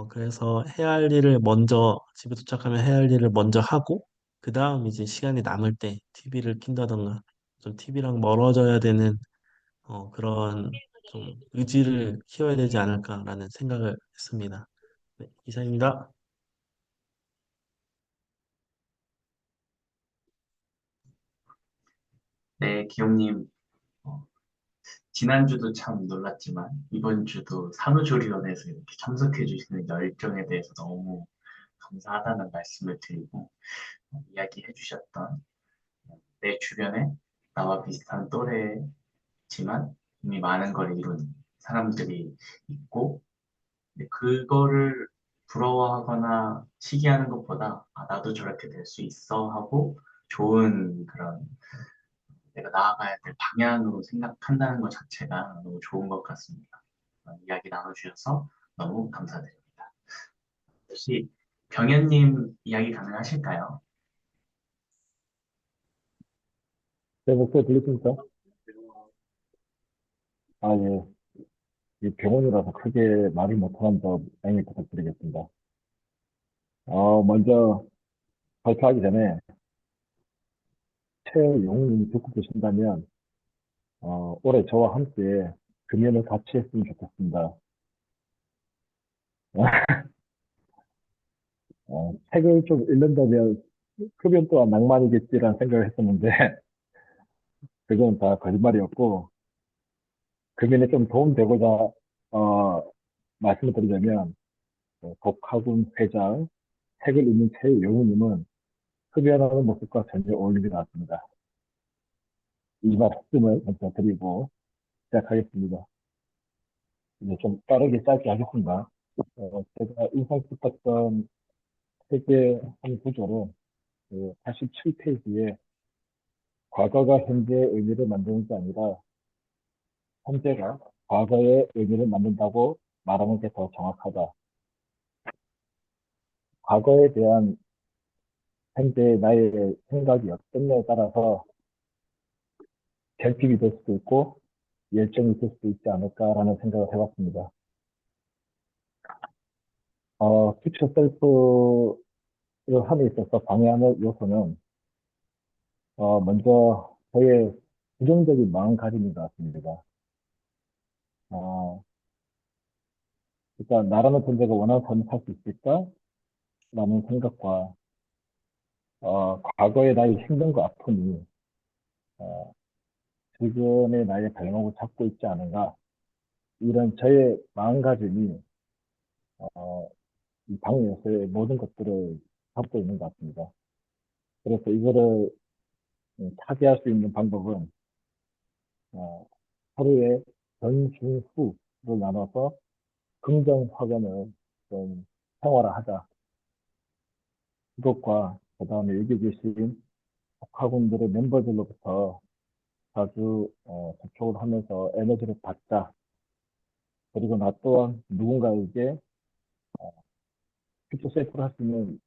그래서 해야 할 일을 먼저, 집에 도착하면 해야 할 일을 먼저 하고, 그 다음 이제 시간이 남을 때 TV를 킨다던가, 좀 TV랑 멀어져야 되는 그런 좀 의지를 키워야 되지 않을까라는 생각을 했습니다. 네, 이상입니다. 네, 기영님, 어, 지난주도 참 놀랐지만, 이번 주도 산후조리원에서 이렇게 참석해 주시는 열정에 대해서 너무 감사하다는 말씀을 드리고, 이야기해 주셨던 내 주변에 나와 비슷한 또래지만 이미 많은 걸 이룬 사람들이 있고, 근데 그거를 부러워하거나 시기하는 것보다, 나도 저렇게 될 수 있어 하고, 좋은 그런 내가 나아가야 될 방향으로 생각한다는 것 자체가 너무 좋은 것 같습니다. 이야기 나눠주셔서 너무 감사드립니다. 혹시 병현님 이야기 가능하실까요? 제 목소리 들리십니까? 아, 예. 이 병원이라서 크게 말을 못하는 점 양해 부탁드리겠습니다. 먼저 발표하기 전에 최용님이 듣고 계신다면, 올해 저와 함께 금연을 같이 했으면 좋겠습니다. 책을 좀 읽는다면 흡연 또한 낭만이겠지라는 생각을 했었는데, 그건 다 거짓말이었고, 금연에 좀 도움되고자, 말씀을 드리자면, 독학원 회장, 책을 읽는 최영우님은 흡연하는 모습과 전혀 어울리지 않습니다. 이 말씀을 먼저 드리고 시작하겠습니다. 이제 좀 빠르게 짧게 하겠습니다. 제가 인상 깊었던 책의 한 구절은 그 87페이지에 과거가 현재의 의미를 만드는 게 아니라 현재가 과거의 의미를 만든다고 말하는 게 더 정확하다. 과거에 대한 현재 나의 생각이 어떻냐에 따라서 결핍이 될 수도 있고 열정이 있을 수도 있지 않을까라는 생각을 해봤습니다. 퓨처 셀프를 함에 있어서 방해하는 요소는 먼저 저의 부정적인 마음가짐인 것 같습니다. 어, 그러니까 나라는 존재가 원하는 삶을 살 수 있을까? 라는 생각과 과거의 나의 행동과 아픔이 어, 지금의 나의 발목을 잡고 있지 않은가? 이런 저의 마음가짐이 어, 이 방에서의 모든 것들을 잡고 있는 것 같습니다. 그래서 이거를 타개할 수 있는 방법은 어, 하루에 전, 중, 후로 나눠서 긍정 확언을 좀 생활화하자. 그것과 그 다음에 여기 계신 학원들의 멤버들로부터 자주 접촉을 하면서 에너지를 받자. 그리고 나 또한 누군가에게 퓨처 셀프를 할 수 있는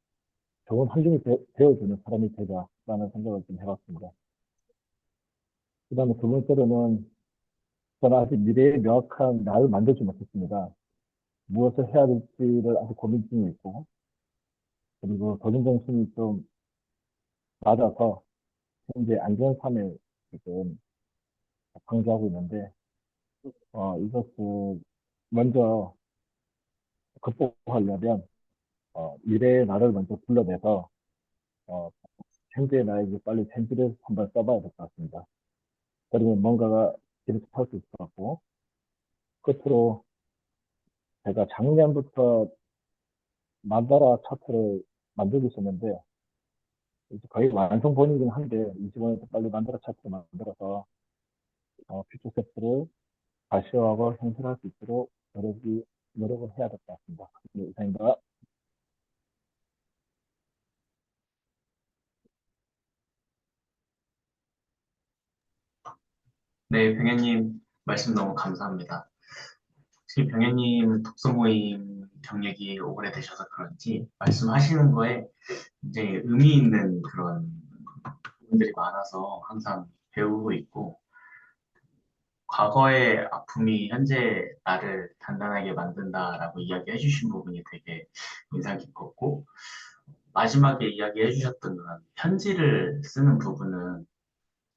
좋은 환경이 되어주는 사람이 되자라는 생각을 좀 해봤습니다. 그 다음에 두 번째로는 저는 아직 미래의 명확한 나를 만들지 못했습니다. 무엇을 해야 될지를 아직 고민 중에 있고, 그리고 도전정신이 좀 낮아서 현재 안전함에 지금 강조하고 있는데, 이것을 먼저 극복하려면, 미래의 나를 먼저 불러내서, 어, 현재의 나에게 빨리 생기를 한번 써봐야 될 것 같습니다. 그러면 뭔가가 길을 탈 수 있을 것 같고, 끝으로 제가 작년부터 만다라 차트를 만들고 있었는데, 이제 거의 완성본이긴 한데, 25년도 빨리 만다라 차트를 만들어서, 퓨처 세트를 가시화하고 현실할 수 있도록 노력을 해야 될 것 같습니다. 네, 이상입니다. 네, 병현님 말씀 너무 감사합니다. 혹시 병현님은 독서 모임 경력이 오래되셔서 그런지 말씀하시는 거에 굉장히 의미 있는 그런 부분들이 많아서 항상 배우고 있고, 과거의 아픔이 현재 나를 단단하게 만든다라고 이야기해 주신 부분이 되게 인상 깊었고, 마지막에 이야기해 주셨던 그런 편지를 쓰는 부분은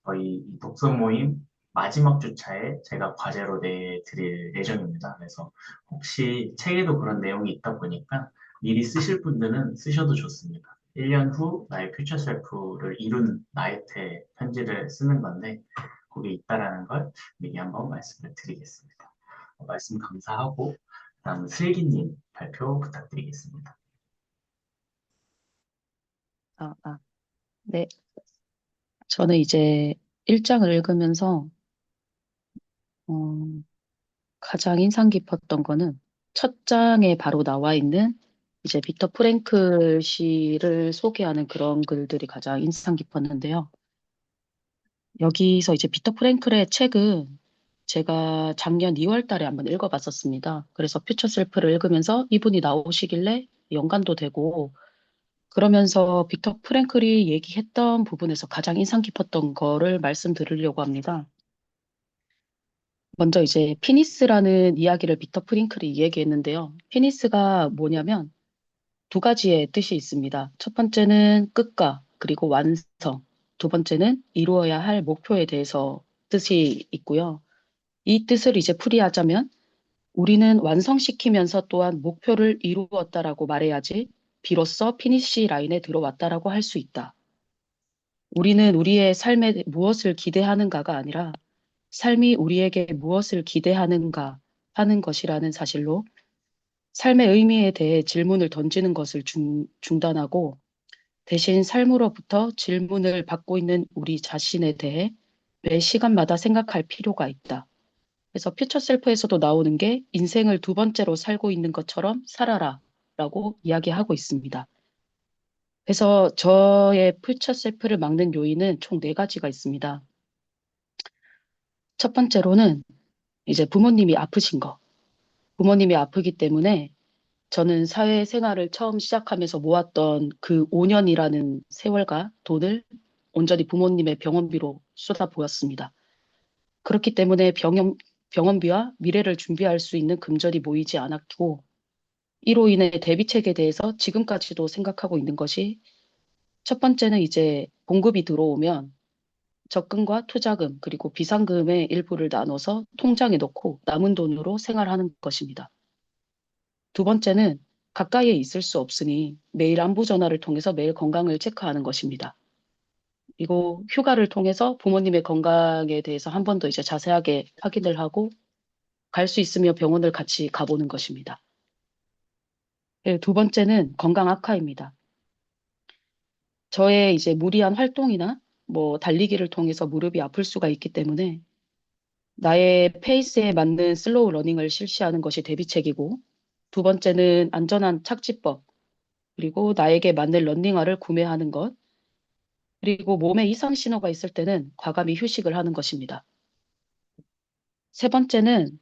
저희 이 독서 모임 마지막 주차에 제가 과제로 내드릴 예정입니다. 그래서 혹시 책에도 그런 내용이 있다 보니까 미리 쓰실 분들은 쓰셔도 좋습니다. 1년 후 나의 퓨처 셀프를 이룬 나한테 편지를 쓰는 건데 거기에 있다라는 걸 미리 한번 말씀을 드리겠습니다. 말씀 감사하고 다음 슬기님 발표 부탁드리겠습니다. 아, 아, 네. 저는 이제 1장을 읽으면서, 어, 가장 인상 깊었던 거는 첫 장에 바로 나와 있는 이제 빅터 프랭클 씨를 소개하는 그런 글들이 가장 인상 깊었는데요. 여기서 이제 빅터 프랭클의 책은 제가 작년 2월 달에 한번 읽어봤었습니다. 그래서 퓨처 셀프를 읽으면서 이분이 나오시길래 연관도 되고, 그러면서 빅터 프랭클이 얘기했던 부분에서 가장 인상 깊었던 거를 말씀드리려고 합니다. 먼저 이제 피니스라는 이야기를 빅터 프랭클이 얘기했는데요. 피니스가 뭐냐면 두 가지의 뜻이 있습니다. 첫 번째는 끝과 그리고 완성. 두 번째는 이루어야 할 목표에 대해서 뜻이 있고요. 이 뜻을 이제 풀이하자면 우리는 완성시키면서 또한 목표를 이루었다라고 말해야지 비로소 피니시 라인에 들어왔다라고 할 수 있다. 우리는 우리의 삶에 무엇을 기대하는가가 아니라 삶이 우리에게 무엇을 기대하는가 하는 것이라는 사실로 삶의 의미에 대해 질문을 던지는 것을 중단하고 대신 삶으로부터 질문을 받고 있는 우리 자신에 대해 매 시간마다 생각할 필요가 있다. 그래서 퓨처 셀프에서도 나오는 게 인생을 두 번째로 살고 있는 것처럼 살아라 라고 이야기하고 있습니다. 그래서 저의 퓨처 셀프를 막는 요인은 총 네 가지가 있습니다. 첫 번째로는 이제 부모님이 아프신 거. 부모님이 아프기 때문에 저는 사회생활을 처음 시작하면서 모았던 그 5년이라는 세월과 돈을 온전히 부모님의 병원비로 쏟아부었습니다. 그렇기 때문에 병원비와 미래를 준비할 수 있는 금전이 모이지 않았고 이로 인해 대비책에 대해서 지금까지도 생각하고 있는 것이 첫 번째는 이제 봉급이 들어오면 적금과 투자금 그리고 비상금의 일부를 나눠서 통장에 넣고 남은 돈으로 생활하는 것입니다. 두 번째는 가까이에 있을 수 없으니 매일 안부 전화를 통해서 매일 건강을 체크하는 것입니다. 그리고 휴가를 통해서 부모님의 건강에 대해서 한 번 더 이제 자세하게 확인을 하고 갈 수 있으면 병원을 같이 가보는 것입니다. 두 번째는 건강 악화입니다. 저의 이제 무리한 활동이나 뭐 달리기를 통해서 무릎이 아플 수가 있기 때문에 나의 페이스에 맞는 슬로우 러닝을 실시하는 것이 대비책이고 두 번째는 안전한 착지법 그리고 나에게 맞는 러닝화를 구매하는 것 그리고 몸에 이상 신호가 있을 때는 과감히 휴식을 하는 것입니다. 세 번째는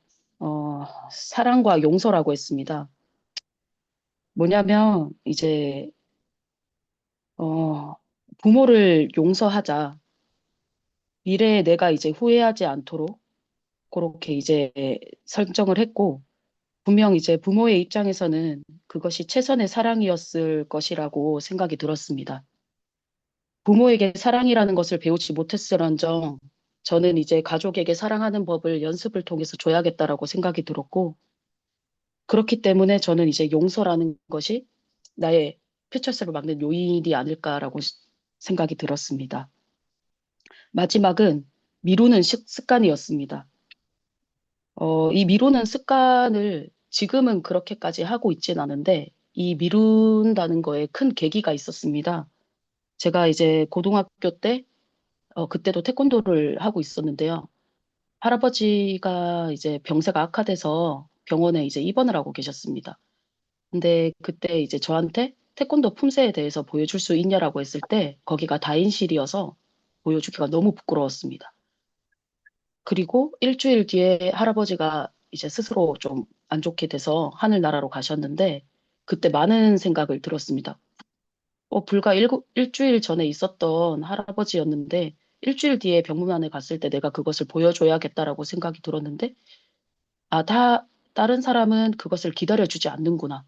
사랑과 용서라고 했습니다. 뭐냐면 이제 부모를 용서하자. 미래에 내가 이제 후회하지 않도록 그렇게 이제 설정을 했고 분명 이제 부모의 입장에서는 그것이 최선의 사랑이었을 것이라고 생각이 들었습니다. 부모에게 사랑이라는 것을 배우지 못했을런정 저는 이제 가족에게 사랑하는 법을 연습을 통해서 줘야겠다라고 생각이 들었고 그렇기 때문에 저는 이제 용서라는 것이 나의 퓨처스를 막는 요인이 아닐까라고 생각이 들었습니다. 마지막은 미루는 습관이었습니다. 이 미루는 습관을 지금은 그렇게까지 하고 있진 않은데 이 미룬다는 거에 큰 계기가 있었습니다. 제가 이제 고등학교 때 그때도 태권도를 하고 있었는데요. 할아버지가 이제 병세가 악화돼서 병원에 이제 입원을 하고 계셨습니다. 근데 그때 이제 저한테 태권도 품새에 대해서 보여줄 수 있냐라고 했을 때 거기가 다인실이어서 보여주기가 너무 부끄러웠습니다. 그리고 일주일 뒤에 할아버지가 이제 스스로 좀 안 좋게 돼서 하늘나라로 가셨는데 그때 많은 생각을 들었습니다. 불과 일주일 전에 있었던 할아버지였는데 일주일 뒤에 병문안에 갔을 때 내가 그것을 보여줘야겠다라고 생각이 들었는데 다른 사람은 그것을 기다려주지 않는구나.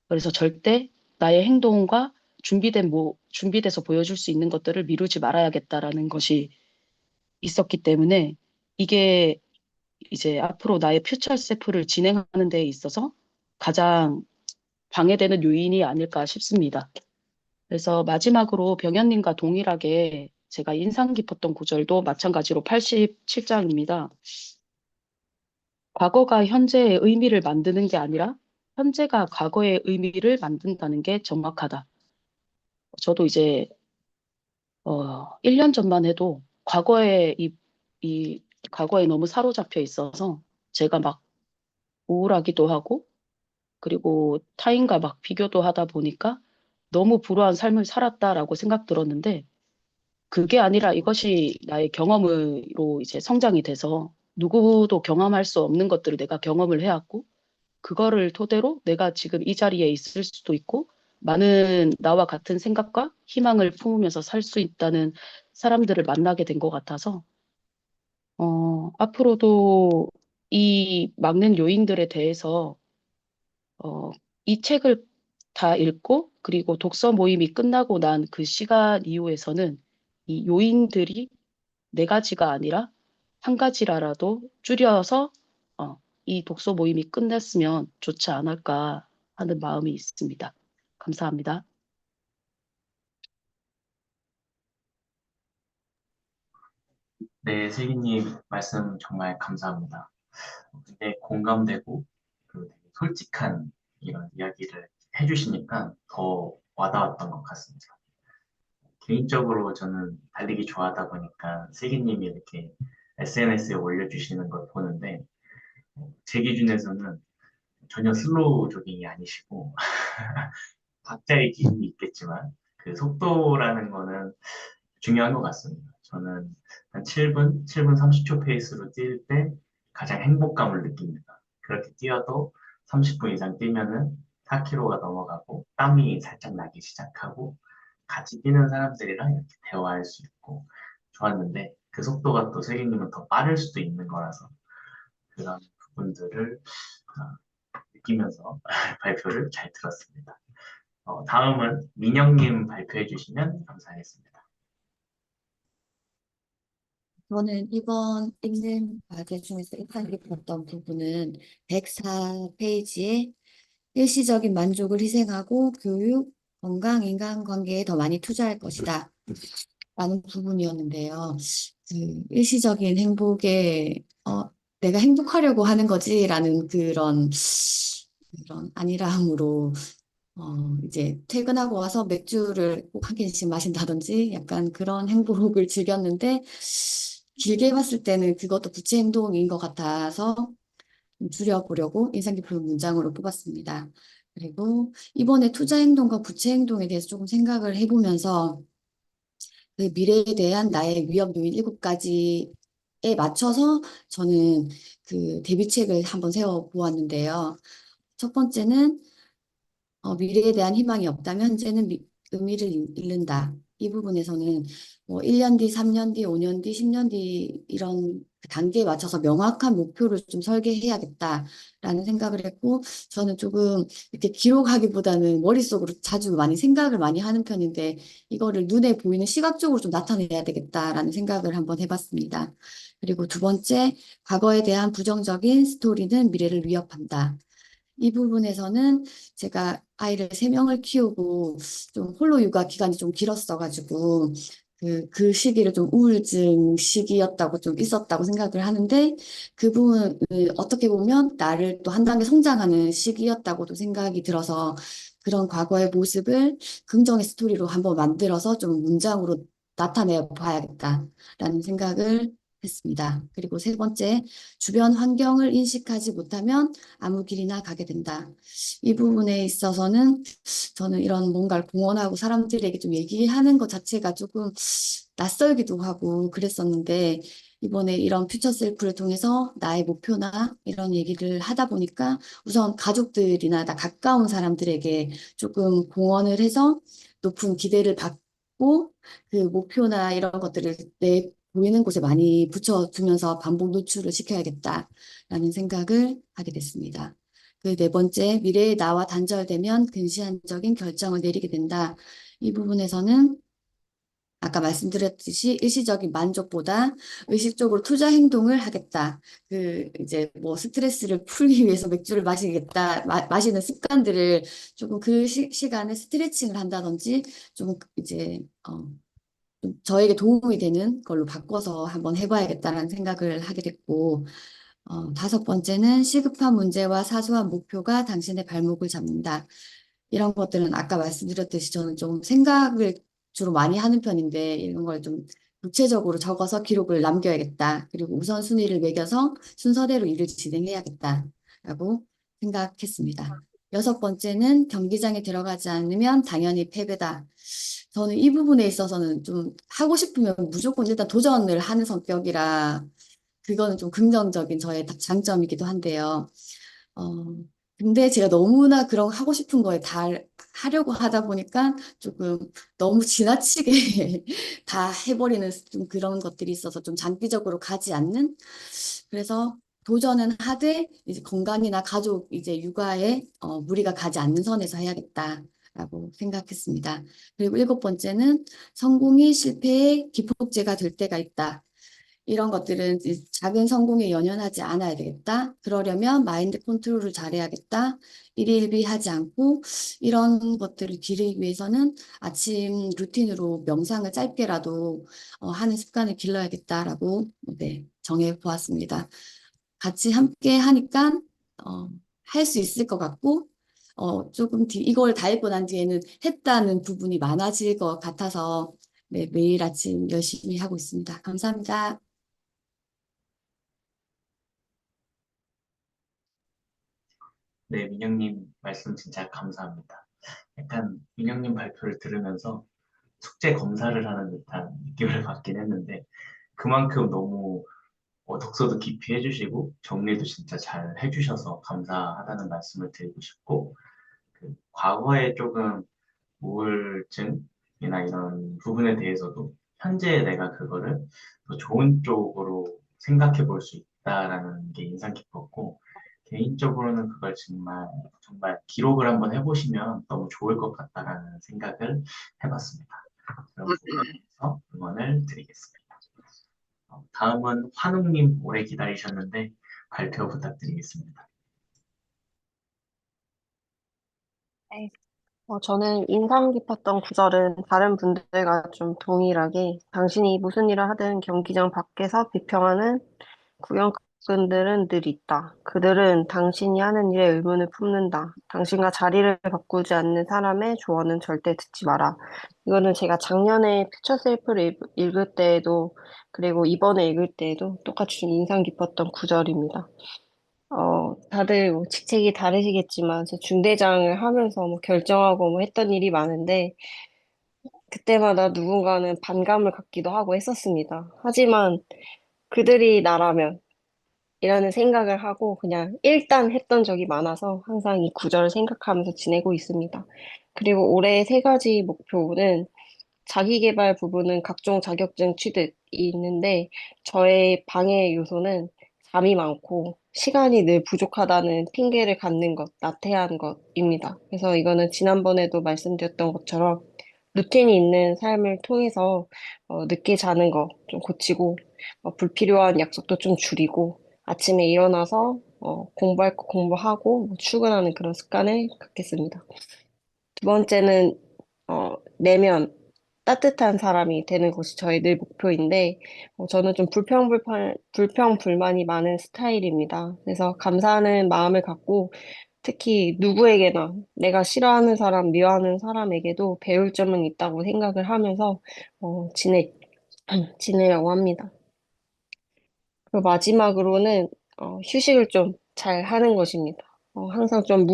그래서 절대 나의 행동과 준비돼서 보여줄 수 있는 것들을 미루지 말아야겠다라는 것이 있었기 때문에 이게 이제 앞으로 나의 퓨처 셀프를 진행하는 데 있어서 가장 방해되는 요인이 아닐까 싶습니다. 그래서 마지막으로 병현님과 동일하게 제가 인상 깊었던 구절도 마찬가지로 87장입니다. 과거가 현재의 의미를 만드는 게 아니라 현재가 과거의 의미를 만든다는 게 정확하다. 저도 이제 1년 전만 해도 이 과거에 너무 사로잡혀 있어서 제가 막 우울하기도 하고 그리고 타인과 막 비교도 하다 보니까 너무 불우한 삶을 살았다라고 생각 들었는데 그게 아니라 이것이 나의 경험으로 이제 성장이 돼서 누구도 경험할 수 없는 것들을 내가 경험을 해왔고 그거를 토대로 내가 지금 이 자리에 있을 수도 있고 많은 나와 같은 생각과 희망을 품으면서 살 수 있다는 사람들을 만나게 된 것 같아서 앞으로도 이 막는 요인들에 대해서 어, 이 책을 다 읽고 그리고 독서 모임이 끝나고 난 그 시간 이후에서는 이 요인들이 네 가지가 아니라 한 가지라도 줄여서 이 독서 모임이 끝났으면 좋지 않을까 하는 마음이 있습니다. 감사합니다. 네, 세기님 말씀 정말 감사합니다. 굉장히 공감되고 그 되게 솔직한 이런 이야기를 해주시니까 더 와닿았던 것 같습니다. 개인적으로 저는 달리기 좋아하다 보니까 세기님이 이렇게 SNS에 올려주시는 걸 보는데 제 기준에서는 전혀 슬로우 조깅이 아니시고 각자의 기준이 있겠지만 그 속도라는 거는 중요한 것 같습니다. 저는 한 7분 30초 페이스로 뛸 때 가장 행복감을 느낍니다. 그렇게 뛰어도 30분 이상 뛰면은 4km가 넘어가고 땀이 살짝 나기 시작하고 같이 뛰는 사람들이랑 이렇게 대화할 수 있고 좋았는데 그 속도가 또 세계님은 더 빠를 수도 있는 거라서 그런 부분들을 느끼면서 발표를 잘 들었습니다. 다음은 민영님 발표해 주시면 감사하겠습니다. 저는 이번 읽는 과제 중에서 인상 깊었던 부분은 104페이지에 일시적인 만족을 희생하고 교육, 건강, 인간관계에 더 많이 투자할 것이다 라는 부분이었는데요. 그 일시적인 행복에 내가 행복하려고 하는 거지라는 그런 안일함으로 이제 퇴근하고 와서 맥주를 꼭 한 캔씩 마신다든지 약간 그런 행복을 즐겼는데 길게 봤을 때는 그것도 부채 행동인 것 같아서 좀 줄여보려고 인상 깊은 문장으로 뽑았습니다. 그리고 이번에 투자 행동과 부채 행동에 대해서 조금 생각을 해보면서 그 미래에 대한 나의 위험 요인 7가지에 맞춰서 저는 그 대비책을 한번 세워보았는데요. 첫 번째는 미래에 대한 희망이 없다면 현재는 의미를 잃는다. 이 부분에서는 뭐 1년 뒤, 3년 뒤, 5년 뒤, 10년 뒤 이런 그 단계에 맞춰서 명확한 목표를 좀 설계해야겠다라는 생각을 했고 저는 조금 이렇게 기록하기보다는 머릿속으로 자주 많이 생각을 많이 하는 편인데 이거를 눈에 보이는 시각적으로 좀 나타내야 되겠다라는 생각을 한번 해봤습니다. 그리고 두 번째, 과거에 대한 부정적인 스토리는 미래를 위협한다. 이 부분에서는 제가 아이를 3명을 키우고 좀 홀로 육아 기간이 좀 길었어가지고 그 시기를 좀 우울증 시기였다고 좀 있었다고 생각을 하는데 그 부분을 어떻게 보면 나를 또 한 단계 성장하는 시기였다고도 생각이 들어서 그런 과거의 모습을 긍정의 스토리로 한번 만들어서 좀 문장으로 나타내 봐야겠다라는 생각을 했습니다. 그리고 세 번째, 주변 환경을 인식하지 못하면 아무 길이나 가게 된다. 이 부분에 있어서는 저는 이런 뭔가를 공언하고 사람들에게 좀 얘기하는 것 자체가 조금 낯설기도 하고 그랬었는데 이번에 이런 퓨처 셀프를 통해서 나의 목표나 이런 얘기를 하다 보니까 우선 가족들이나 나 가까운 사람들에게 조금 공언을 해서 높은 기대를 받고 그 목표나 이런 것들을 내 보이는 곳에 많이 붙여두면서 반복 노출을 시켜야겠다라는 생각을 하게 됐습니다. 그 네 번째, 미래의 나와 단절되면 근시안적인 결정을 내리게 된다. 이 부분에서는 아까 말씀드렸듯이 일시적인 만족보다 의식적으로 투자 행동을 하겠다. 이제 뭐 스트레스를 풀기 위해서 맥주를 마시겠다. 마시는 습관들을 조금 그 시간에 스트레칭을 한다든지 좀 이제 좀 저에게 도움이 되는 걸로 바꿔서 한번 해봐야겠다는 생각을 하게 됐고, 다섯 번째는 시급한 문제와 사소한 목표가 당신의 발목을 잡는다. 이런 것들은 아까 말씀드렸듯이 저는 좀 생각을 주로 많이 하는 편인데 이런 걸 좀 구체적으로 적어서 기록을 남겨야겠다. 그리고 우선순위를 매겨서 순서대로 일을 진행해야겠다라고 생각했습니다. 여섯 번째는 경기장에 들어가지 않으면 당연히 패배다. 저는 이 부분에 있어서는 좀 하고 싶으면 무조건 일단 도전을 하는 성격이라 그거는 좀 긍정적인 저의 장점이기도 한데요. 어, 근데 제가 너무나 그런 하고 싶은 거에 다 하려고 하다 보니까 조금 너무 지나치게 다 해버리는 좀 그런 것들이 있어서 좀 장기적으로 가지 않는 그래서 도전은 하되 이제 건강이나 가족 이제 육아에 무리가 가지 않는 선에서 해야겠다라고 생각했습니다. 그리고 일곱 번째는 성공이 실패의 기폭제가 될 때가 있다. 이런 것들은 이제 작은 성공에 연연하지 않아야 되겠다. 그러려면 마인드 컨트롤을 잘해야겠다. 일일비하지 않고 이런 것들을 기르기 위해서는 아침 루틴으로 명상을 짧게라도 하는 습관을 길러야겠다라고 네, 정해 보았습니다. 같이 함께 하니까 할 수 있을 것 같고 조금 이걸 다 했고 난 뒤에는 했다는 부분이 많아질 것 같아서 네, 매일 아침 열심히 하고 있습니다. 감사합니다. 네, 민영님 말씀 진짜 감사합니다. 약간 민영님 발표를 들으면서 숙제 검사를 하는 듯한 느낌을 받긴 했는데 그만큼 너무 독서도 깊이 해주시고 정리도 진짜 잘 해주셔서 감사하다는 말씀을 드리고 싶고 그 과거에 조금 우울증이나 이런 부분에 대해서도 현재 내가 그거를 더 좋은 쪽으로 생각해 볼 수 있다라는 게 인상 깊었고 개인적으로는 그걸 정말 기록을 한번 해보시면 너무 좋을 것 같다라는 생각을 해봤습니다. 그럼 부분에서 응원을 드리겠습니다. 다음은 환웅님 오래 기다리셨는데 발표 부탁드리겠습니다. 네. 저는 인상 깊었던 구절은 다른 분들과 좀 동일하게 당신이 무슨 일을 하든 경기장 밖에서 비평하는 구경꾼들은 늘 있다. 그들은 당신이 하는 일에 의문을 품는다. 당신과 자리를 바꾸지 않는 사람의 조언은 절대 듣지 마라. 이거는 제가 작년에 퓨처 셀프를 읽을 때에도 그리고 이번에 읽을 때에도 똑같이 좀 인상 깊었던 구절입니다. 다들 뭐 직책이 다르시겠지만, 저 중대장을 하면서 뭐 결정하고 뭐 했던 일이 많은데, 그때마다 누군가는 반감을 갖기도 하고 했었습니다. 하지만 그들이 나라면, 이라는 생각을 하고 그냥 일단 했던 적이 많아서 항상 이 구절을 생각하면서 지내고 있습니다. 그리고 올해 세 가지 목표는 자기 개발 부분은 각종 자격증 취득이 있는데 저의 방해 요소는 잠이 많고 시간이 늘 부족하다는 핑계를 갖는 것, 나태한 것입니다. 그래서 이거는 지난번에도 말씀드렸던 것처럼 루틴이 있는 삶을 통해서 늦게 자는 거 좀 고치고 불필요한 약속도 좀 줄이고 아침에 일어나서 공부할 거 공부하고 뭐 출근하는 그런 습관을 갖겠습니다. 두 번째는 내면 따뜻한 사람이 되는 것이 저의 늘 목표인데, 저는 좀 불평불만이 많은 스타일입니다. 그래서 감사하는 마음을 갖고, 특히 누구에게나 내가 싫어하는 사람, 미워하는 사람에게도 배울 점은 있다고 생각을 하면서, 지내려고 합니다. 그리고 마지막으로는, 휴식을 좀 잘 하는 것입니다. 항상 좀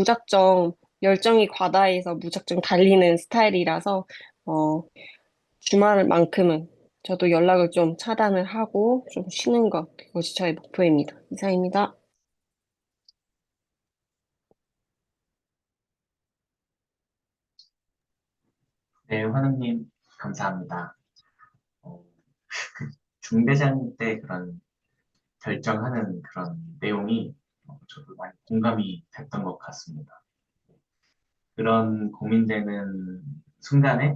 열정이 과다해서 무작정 달리는 스타일이라서, 어, 주말만큼은 저도 연락을 좀 차단을 하고 좀 쉬는 것, 그것이 저의 목표입니다. 이상입니다. 네, 환웅님 감사합니다. 어, 그 중대장 때 그런 결정하는 그런 내용이 저도 많이 공감이 됐던 것 같습니다. 그런 고민되는 순간에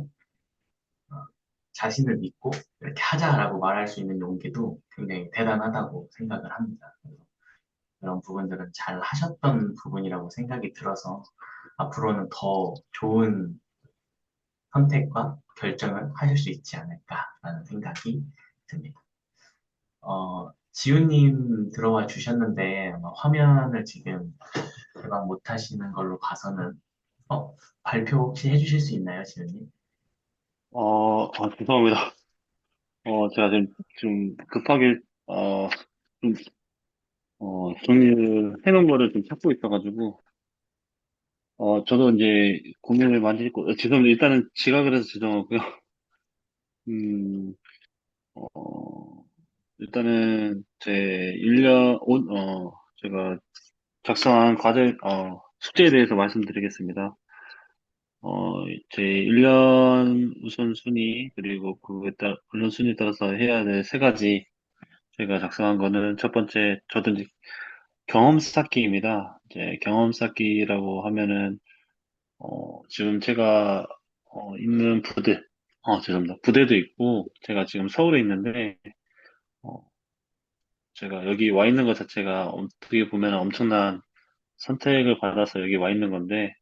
어, 자신을 믿고 이렇게 하자라고 말할 수 있는 용기도 굉장히 대단하다고 생각을 합니다. 그래서 그런 부분들은 잘 하셨던 부분이라고 생각이 들어서 앞으로는 더 좋은 선택과 결정을 하실 수 있지 않을까라는 생각이 듭니다. 지훈님 들어와 주셨는데 아마 화면을 지금 개방 못 하시는 걸로 봐서는 어, 발표 혹시 해주실 수 있나요, 지훈님? 죄송합니다. 제가 좀 급하게, 좀, 정리를 해놓은 거를 좀 찾고 있어가지고, 저도 이제 고민을 많이 했고, 죄송합니다. 일단은 지각을 해서 죄송하고요. 음, 어, 일단은 제가 작성한 숙제에 대해서 말씀드리겠습니다. 제 1년 우선순위, 그리고 우선순위에 따라서 해야 될 세 가지 제가 작성한 거는 첫 번째, 저도 이제 경험 쌓기입니다. 이제 경험 쌓기라고 하면은, 지금 제가, 있는 죄송합니다. 부대도 있고, 제가 지금 서울에 있는데, 어, 제가 여기 와 있는 것 자체가 어떻게 보면 엄청난 선택을 받아서 여기 와 있는 건데,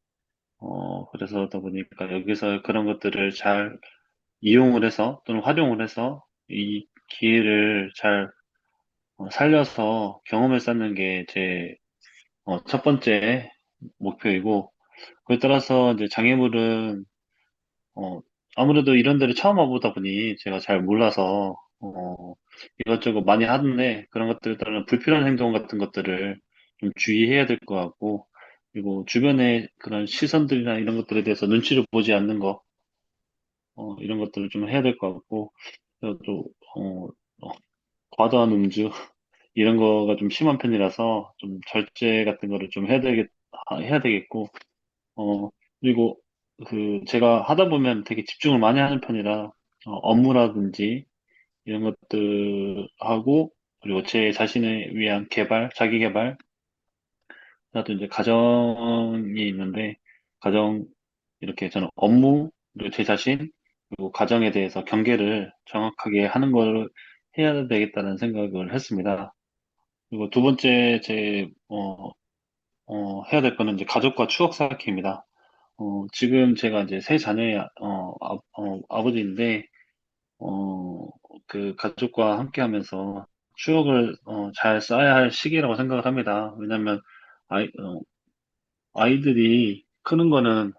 그래서다 보니까 여기서 그런 것들을 잘 이용을 해서 또는 활용을 해서 이 기회를 잘 살려서 경험을 쌓는 게 제 첫 번째 목표이고, 그에 따라서 이제 장애물은 어, 아무래도 이런 데를 처음 와보다 보니 제가 잘 몰라서 이것저것 많이 하는데 그런 것들에 따른 불필요한 행동 같은 것들을 좀 주의해야 될 것 같고, 그리고 주변의 그런 시선들이나 이런 것들에 대해서 눈치를 보지 않는 거, 이런 것들을 좀 해야 될 것 같고, 또 어, 어, 과도한 음주 이런 거가 좀 심한 편이라서 좀 절제 같은 거를 좀 해야 되겠고, 어, 그리고 제가 하다 보면 되게 집중을 많이 하는 편이라, 업무라든지 이런 것들 하고, 그리고 제 자신을 위한 자기 개발, 나도 이제 가정이 있는데, 가정, 이렇게 저는 업무, 그리고 제 자신, 그리고 가정에 대해서 경계를 정확하게 하는 걸 해야 되겠다는 생각을 했습니다. 그리고 두 번째, 해야 될 거는 이제 가족과 추억 쌓기입니다. 지금 제가 이제 세 자녀의 아버지인데, 어, 그 가족과 함께 하면서 추억을 잘 쌓아야 할 시기라고 생각을 합니다. 왜냐면 아이, 어, 아이들이 크는 거는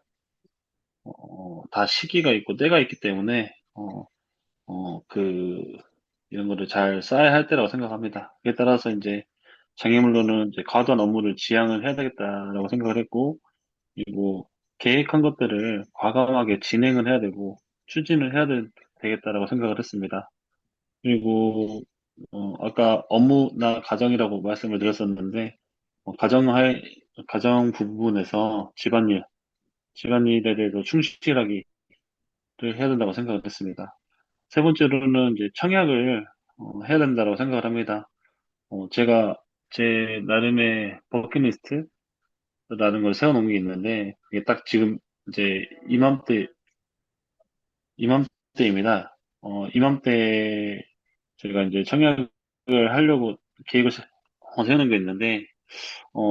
다 시기가 있고 때가 있기 때문에 이런 거를 잘 쌓아야 할 때라고 생각합니다. 그에 따라서 이제 장애물로는 이제 과도한 업무를 지양을 해야 되겠다라고 생각을 했고, 그리고 계획한 것들을 과감하게 진행을 해야 되고 추진을 되겠다라고 생각을 했습니다. 그리고 아까 업무나 가정이라고 말씀을 드렸었는데, 가정 부분에서 집안일에 대해서 충실하기를 해야 된다고 생각을 했습니다. 세 번째로는 이제 청약을 해야 된다고 생각을 합니다. 제가 제 나름의 버킷리스트라는 걸 세워놓은 게 있는데, 그게 딱 지금 이제 이맘때입니다. 이맘때 제가 이제 청약을 하려고 세우는 게 있는데,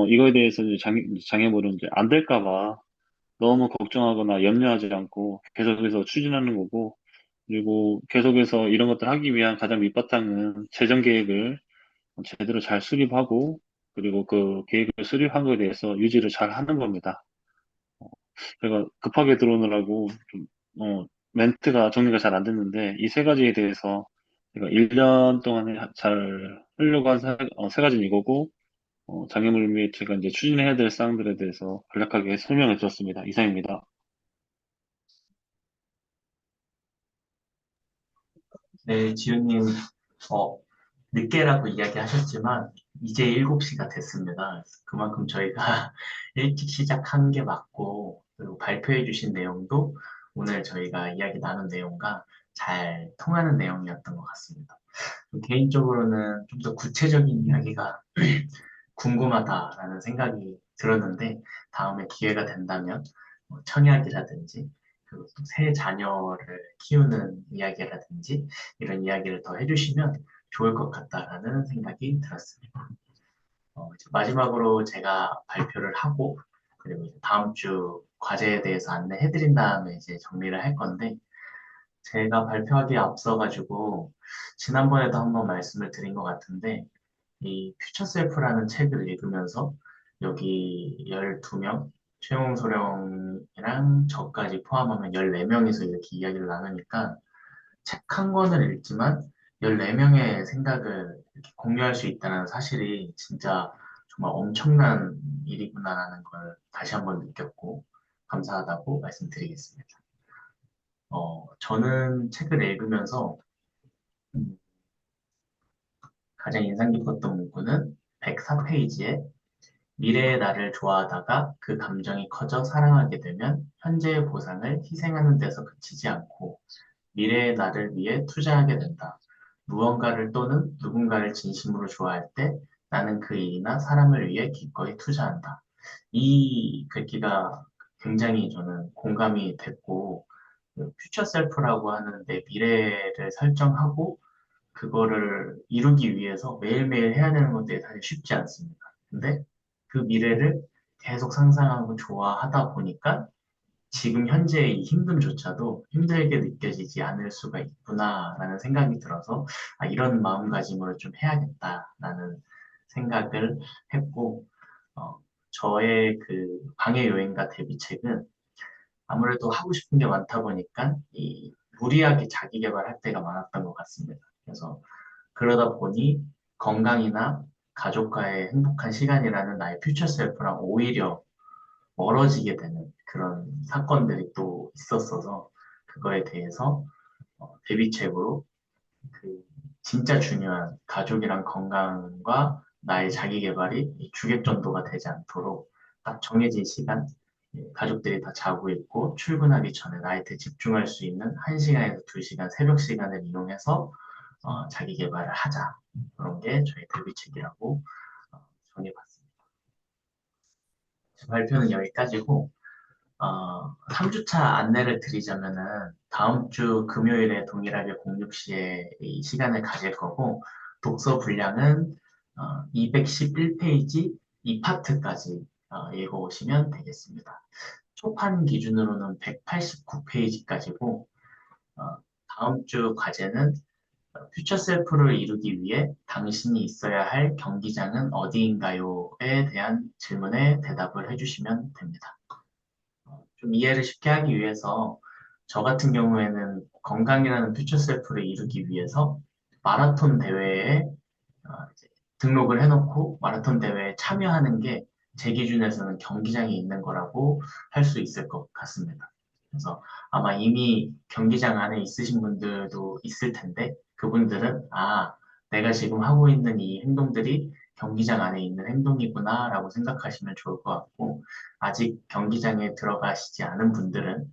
이거에 대해서 이제 장애물은 이제 안 될까 봐 너무 걱정하거나 염려하지 않고 계속해서 추진하는 거고, 그리고 계속해서 이런 것들 하기 위한 가장 밑바탕은 재정 계획을 제대로 잘 수립하고, 그리고 그 계획을 수립한 거에 대해서 유지를 잘 하는 겁니다. 제가 급하게 들어오느라고 좀, 멘트가 정리가 잘 안 됐는데, 이 세 가지에 대해서 제가 1년 동안에 잘 하려고 한 세 가지는 이거고, 장애물 및 제가 이제 추진해야 될 사항들에 대해서 간략하게 설명을 드렸습니다. 이상입니다. 네, 지훈님, 어, 늦게라고 이야기하셨지만, 이제 7시가 됐습니다. 그만큼 저희가 일찍 시작한 게 맞고, 그리고 발표해 주신 내용도 오늘 저희가 이야기 나눈 내용과 잘 통하는 내용이었던 것 같습니다. 개인적으로는 좀 더 구체적인 이야기가 궁금하다라는 생각이 들었는데, 다음에 기회가 된다면 청약이라든지 그리고 또 새 자녀를 키우는 이야기라든지 이런 이야기를 더 해주시면 좋을 것 같다라는 생각이 들었습니다. 이제 마지막으로 제가 발표를 하고 그리고 이제 다음 주 과제에 대해서 안내해드린 다음에 이제 정리를 할 건데, 제가 발표하기에 앞서가지고 지난번에도 한번 말씀을 드린 것 같은데, 이 퓨처 셀프라는 책을 읽으면서 여기 12명, 최용 소령이랑 저까지 포함하면 14명이서 이렇게 이야기를 나누니까 책 한 권을 읽지만 14명의 생각을 이렇게 공유할 수 있다는 사실이 진짜 정말 엄청난 일이구나라는 걸 다시 한번 느꼈고 감사하다고 말씀드리겠습니다. 저는 책을 읽으면서 음, 가장 인상 깊었던 문구는 104페이지에 미래의 나를 좋아하다가 그 감정이 커져 사랑하게 되면 현재의 보상을 희생하는 데서 그치지 않고 미래의 나를 위해 투자하게 된다. 무언가를 또는 누군가를 진심으로 좋아할 때 나는 그 일이나 사람을 위해 기꺼이 투자한다. 이 글귀가 굉장히 저는 공감이 됐고, 퓨처 셀프라고 하는 내 미래를 설정하고 그거를 이루기 위해서 매일매일 해야 되는 것들이 사실 쉽지 않습니다. 근데 그 미래를 계속 상상하고 좋아하다 보니까 지금 현재의 이 힘듦조차도 힘들게 느껴지지 않을 수가 있구나라는 생각이 들어서 이런 마음가짐으로 좀 해야겠다라는 생각을 했고, 어, 저의 그 방해 요인과 대비책은 아무래도 하고 싶은 게 많다 보니까 이 무리하게 자기 개발할 때가 많았던 것 같습니다. 그래서 그러다 보니 건강이나 가족과의 행복한 시간이라는 나의 퓨처 셀프랑 오히려 멀어지게 되는 그런 사건들이 또 있었어서 그거에 대해서 대비책으로 그 진짜 중요한 가족이랑 건강과 나의 자기 개발이 이 주객전도가 되지 않도록 딱 정해진 시간, 가족들이 다 자고 있고 출근하기 전에 나한테 집중할 수 있는 1시간에서 2시간 새벽 시간을 이용해서 자기 개발을 하자. 그런 게 저희 대비책이라고 정해봤습니다. 발표는 여기까지고 3주차 안내를 드리자면은 다음 주 금요일에 동일하게 06시에 이 시간을 가질 거고 독서 분량은 211페이지 2파트까지 읽어오시면 되겠습니다. 초판 기준으로는 189페이지까지고 다음 주 과제는 퓨처 셀프를 이루기 위해 당신이 있어야 할 경기장은 어디인가요?에 대한 질문에 대답을 해주시면 됩니다. 좀 이해를 쉽게 하기 위해서 저 같은 경우에는 건강이라는 퓨처 셀프를 이루기 위해서 마라톤 대회에 이제 등록을 해놓고 마라톤 대회에 참여하는 게 제 기준에서는 경기장에 있는 거라고 할 수 있을 것 같습니다. 그래서 아마 이미 경기장 안에 있으신 분들도 있을 텐데 그분들은 내가 지금 하고 있는 이 행동들이 경기장 안에 있는 행동이구나라고 생각하시면 좋을 것 같고 아직 경기장에 들어가시지 않은 분들은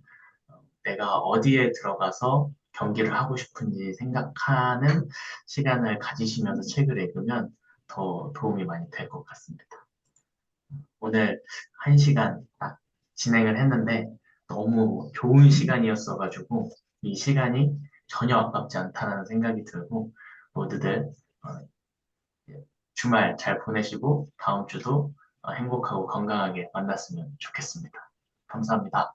내가 어디에 들어가서 경기를 하고 싶은지 생각하는 시간을 가지시면서 책을 읽으면 더 도움이 많이 될 것 같습니다. 오늘 1시간 딱 진행을 했는데 너무 좋은 시간이었어가지고 이 시간이 전혀 아깝지 않다는 생각이 들고 모두들 주말 잘 보내시고 다음 주도 행복하고 건강하게 만났으면 좋겠습니다. 감사합니다.